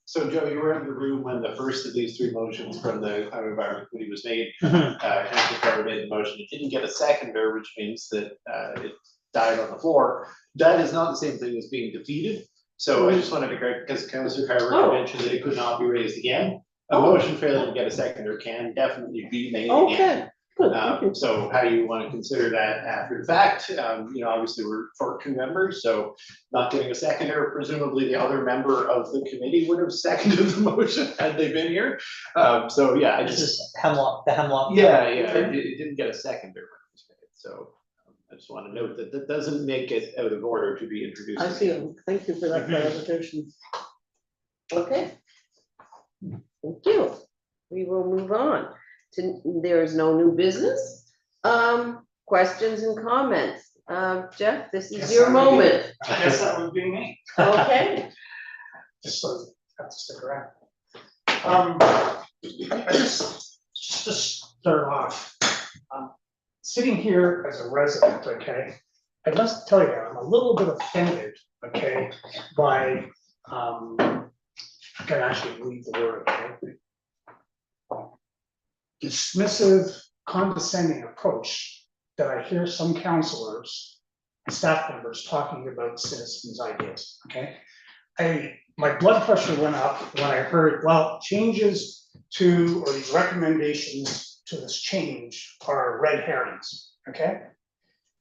so Joe, you were in the room when the first of these 3 motions from the Climate Environment Committee was made. Councilor Carver made the motion, it didn't get a seconder, which means that it died on the floor. That is not the same thing as being defeated, so I just wanted to correct, because Councilor Carver had mentioned that it could not be raised again. A motion failing to get a seconder can definitely be made again. Okay, good, thank you. So how do you want to consider that after the fact? Obviously we're for 2 members, so not getting a seconder, presumably the other member of the committee would have seconded the motion had they been here. So yeah, I This just, is the hemlock. yeah, it didn't get a seconder when it was made, so I just want to note that that doesn't make it out of order to be introduced. I see it. Thank you for that clarification. Okay. Thank you. We will move on to, there is no new business. Questions and comments. Jeff, this is Yes, your that would be- moment. I guess that would be me. Okay. Just sort of have to stick around. I just to start off, sitting here as a resident, okay, I must tell you, I'm a little bit offended, okay, by, I can actually read the word, okay? Dismissive, condescending approach that I hear some councilors and staff members talking about citizens' ideas, okay? My blood pressure went up when I heard, well, changes to, or these recommendations to this change are red herrings, okay?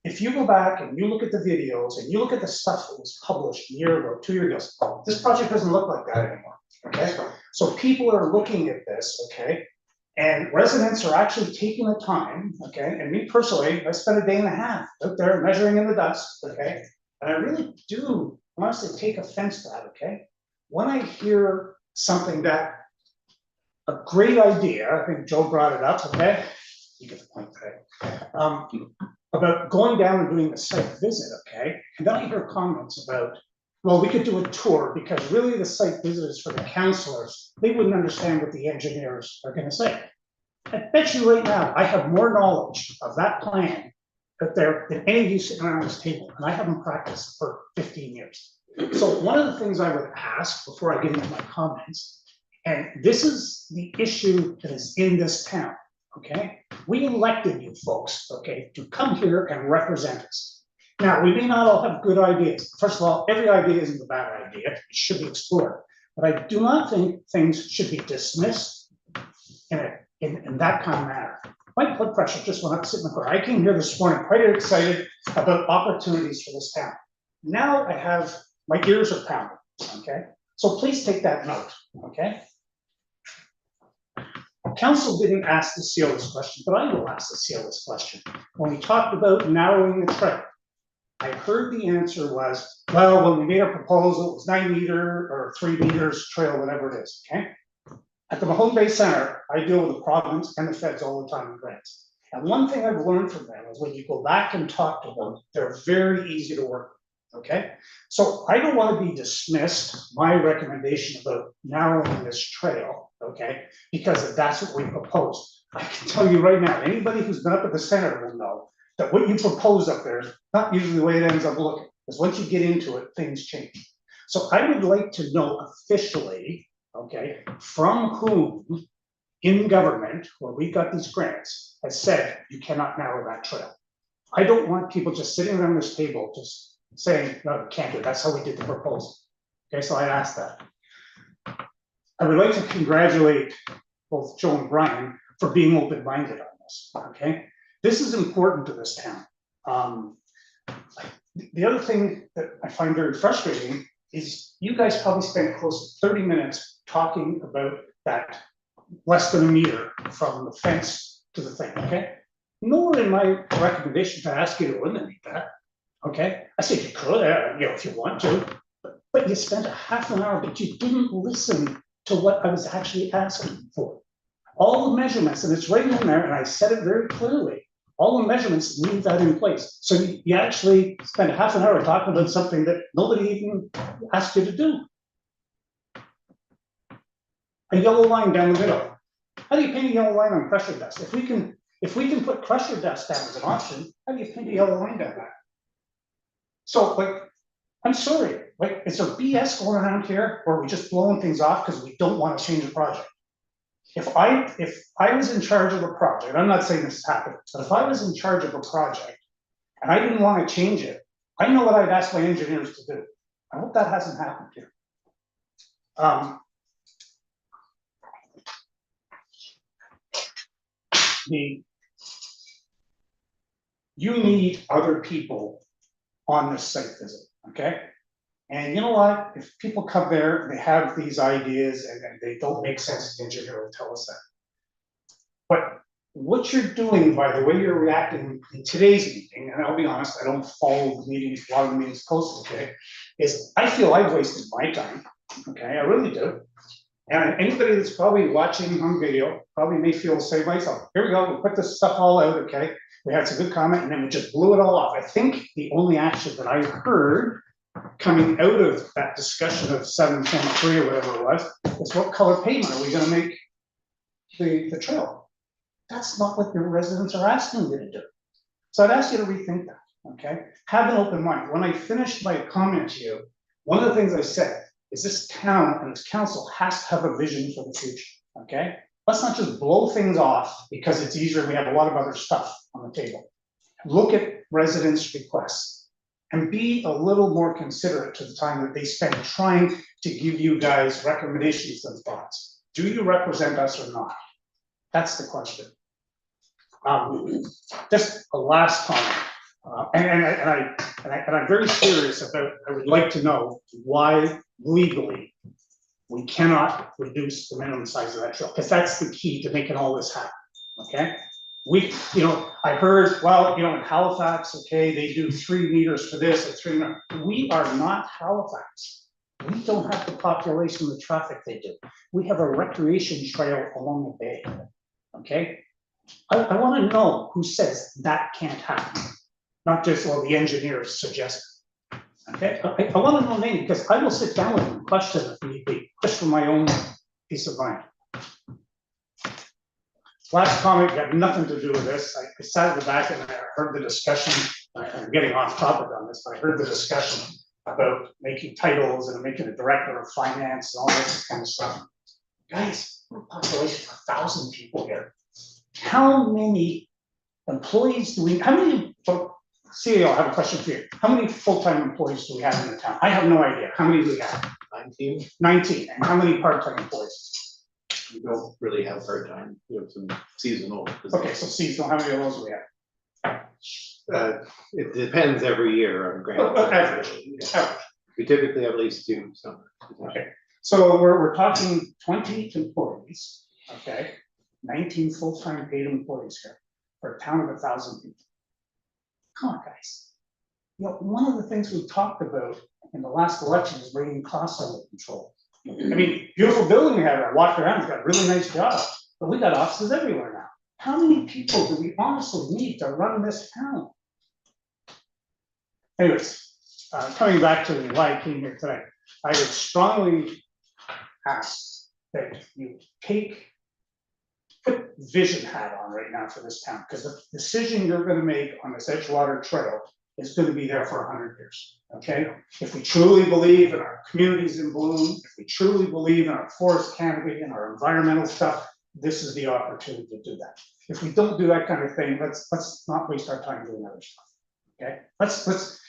If you go back and you look at the videos and you look at the stuff that was published a year ago, 2 years ago, this project doesn't look like that anymore, okay? So people are looking at this, okay? And residents are actually taking the time, okay? And me personally, I spent a day and a half out there measuring in the dust, okay? And I really do honestly take offense to that, okay? When I hear something that, a great idea, I think Joe brought it up, okay? You get the point, okay? About going down and doing a site visit, okay? And then I hear comments about, well, we could do a tour because really the site visit is for the councilors. They wouldn't understand what the engineers are gonna say. I bet you right now, I have more knowledge of that plan out there than any of you sitting around this table, and I haven't practiced for 15 years. So one of the things I would ask before I get into my comments, and this is the issue that is in this town, okay? We elected you folks, okay, to come here and represent us. Now, we may not all have good ideas. First of all, every idea isn't a bad idea. It should be explored. But I do not think things should be dismissed in that kind of manner. My blood pressure just went up sitting in the car. I came here this morning quite excited about opportunities for this town. Now I have, my ears are pounding, okay? So please take that note, okay? Council didn't ask the CO this question, but I will ask the CO this question. When we talked about narrowing the trail, I heard the answer was, well, when we made our proposal, it was 9 meter or 3 meters trail, whatever it is, okay? At the Mahone Bay Center, I deal with the province and the feds all the time in grants. And one thing I've learned from them is when you go back and talk to them, they're very easy to work with, okay? So I don't want to be dismissed, my recommendation about narrowing this trail, okay? Because that's what we proposed. I can tell you right now, anybody who's been up at the center will know that what you propose up there is not usually the way it ends up looking. Because once you get into it, things change. So I would like to know officially, okay, from whom in government, where we got these grants, has said you cannot narrow that trail. I don't want people just sitting around this table just saying, no, we can't do it. That's how we did the proposal. Okay, so I asked that. I would like to congratulate both Joe and Brian for being open-minded on this, okay? This is important to this town. The other thing that I find very frustrating is you guys probably spent close to 30 minutes talking about that less than a meter from the fence to the thing, okay? Nor in my recommendation to ask you to eliminate that, okay? I said you could, if you want to, but you spent a half an hour, but you didn't listen to what I was actually asking for. All the measurements, and it's right in there, and I said it very clearly, all the measurements leave that in place. So you actually spent a half an hour talking about something that nobody even asked you to do. A yellow line down the middle. How do you paint a yellow line on pressure dust? If we can put pressure dust down as an option, how do you paint a yellow line down that? So like, I'm sorry, like, is there BS going around here, or are we just blowing things off because we don't want to change the project? If I was in charge of a project, I'm not saying this is happening, but if I was in charge of a project and I didn't want to change it, I know what I'd ask my engineers to do. I hope that hasn't happened here. You need other people on this site visit, okay? And you know what? If people come there, they have these ideas and they don't make sense, the engineer will tell us that. But what you're doing by the way you're reacting in today's meeting, and I'll be honest, I don't follow the meetings, a lot of the meetings closely, okay, is I feel I've wasted my time, okay, I really do. And anybody that's probably watching on video probably may feel the same way. So here we go, we put this stuff all out, okay? We had some good comment and then we just blew it all off. I think the only action that I heard coming out of that discussion of 7.3 or whatever it was, is what color pavement are we gonna make the trail? That's not what the residents are asking you to do. So I'd ask you to rethink that, okay? Have an open mind. When I finished my comment to you, one of the things I said is this town and this council has to have a vision for the future, okay? Let's not just blow things off because it's easier and we have a lot of other stuff on the table. Look at residents' requests and be a little more considerate to the time that they spend trying to give you guys recommendations and thoughts. Do you represent us or not? That's the question. Just a last comment, and I'm very serious about, I would like to know why legally we cannot reduce the minimum size of that trail, because that's the key to making all this happen, okay? I heard, well, in Halifax, okay, they do 3 meters for this or 3 meters. We are not Halifax. We don't have the population, the traffic they do. We have a recreation trail along the bay, okay? I want to know who says that can't happen, not just, well, the engineers suggest it. Okay, I want to know name, because I will sit down with them and question if need be, just for my own peace of mind. Last comment got nothing to do with this. I sat in the back and I heard the discussion. I'm getting off topic on this, but I heard the discussion about making titles and making a director of finance and all this kind of stuff. Guys, we're a population of 1,000 people here. How many employees do we, CEO, I have a question for you. How many full-time employees do we have in the town? I have no idea. How many do we have? 19, 19. And how many part-time employees? we don't really have part-time, we have some seasonal. Okay, so seasonal, how many of those do we have? It depends every year on grant. Average. We typically have at least 2 summer. Okay, so we're talking 20 employees, okay? 19 full-time paid employees here for a town of 1,000 people. Come on, guys. One of the things we talked about in the last election is bringing costs under control. I mean, beautiful building we have, I walked around, it's got a really nice job, but we got offices everywhere now. How many people do we honestly need to run this town? Anyways, coming back to why I came here today, I would strongly ask that you put vision hat on right now for this town, because the decision you're gonna make on this Edgewater Trail is gonna be there for 100 years, okay? If we truly believe in our communities in bloom, if we truly believe in our forest canopy and our environmental stuff, this is the opportunity to do that. If we don't do that kind of thing, let's not waste our time doing other stuff, okay?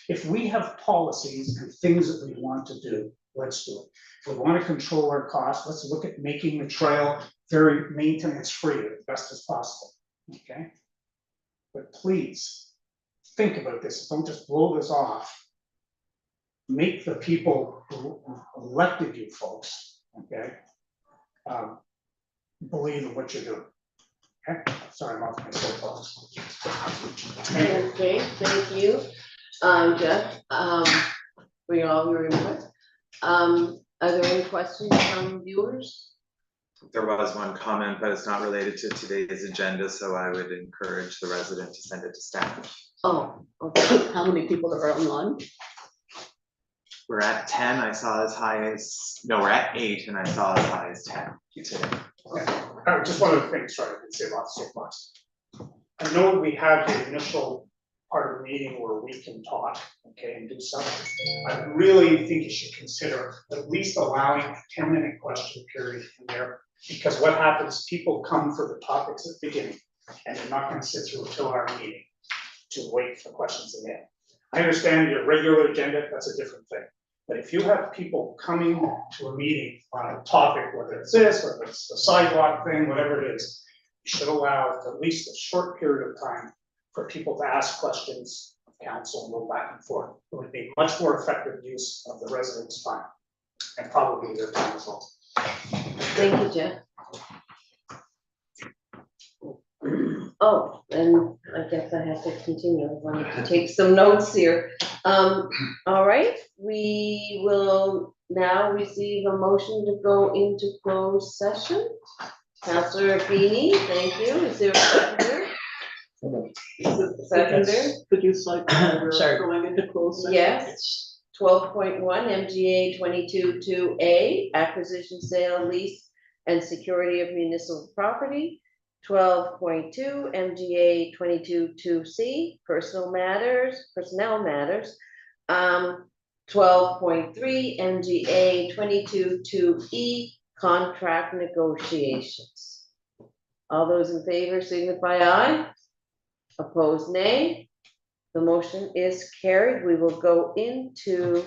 If we have policies and things that we want to do, let's do it. If we want to control our costs, let's look at making the trail very maintenance-free as best as possible, okay? But please, think about this, don't just blow this off. Make the people who elected you folks, okay, believe in what you're doing. Okay, sorry, I'm off my soapbox. Okay, thank you, Jeff, for all your input. Are there any questions from viewers? There was one comment, but it's not related to today's agenda, so I would encourage the resident to send it to staff. Oh, okay. How many people are online? We're at 10, I saw as high as, no, we're at 8 and I saw as high as 10 today. Just one of the things, sorry, I didn't say lots of soapbox. I know we have the initial part of the meeting where we can talk, okay, and do something. I really think you should consider at least allowing a 10-minute question period in there, because what happens, people come for the topics at the beginning, and they're not gonna sit through until our meeting to wait for questions again. I understand your regular agenda, that's a different thing. But if you have people coming to a meeting on a topic, whether it's this, whether it's the sidewalk thing, whatever it is, you should allow at least a short period of time for people to ask questions of council and go back and forth. It would be much more effective use of the residents' time and probably their time as well. Thank you, Jeff. Oh, and I guess I have to continue. I wanted to take some notes here. All right, we will now receive a motion to go into closed session. Councillor Feeney, thank you. Is there a seconder? Seconder? Could you cite we're Sorry. going into closed session? Yes. 12.1 MGA 22-2A, acquisition, sale, lease, and security of municipal property. 12.2 MGA 22.2C, personnel matters. 12.3 MGA 22.2E, contract negotiations. All those in favor signify aye. Opposed, nay. The motion is carried. We will go into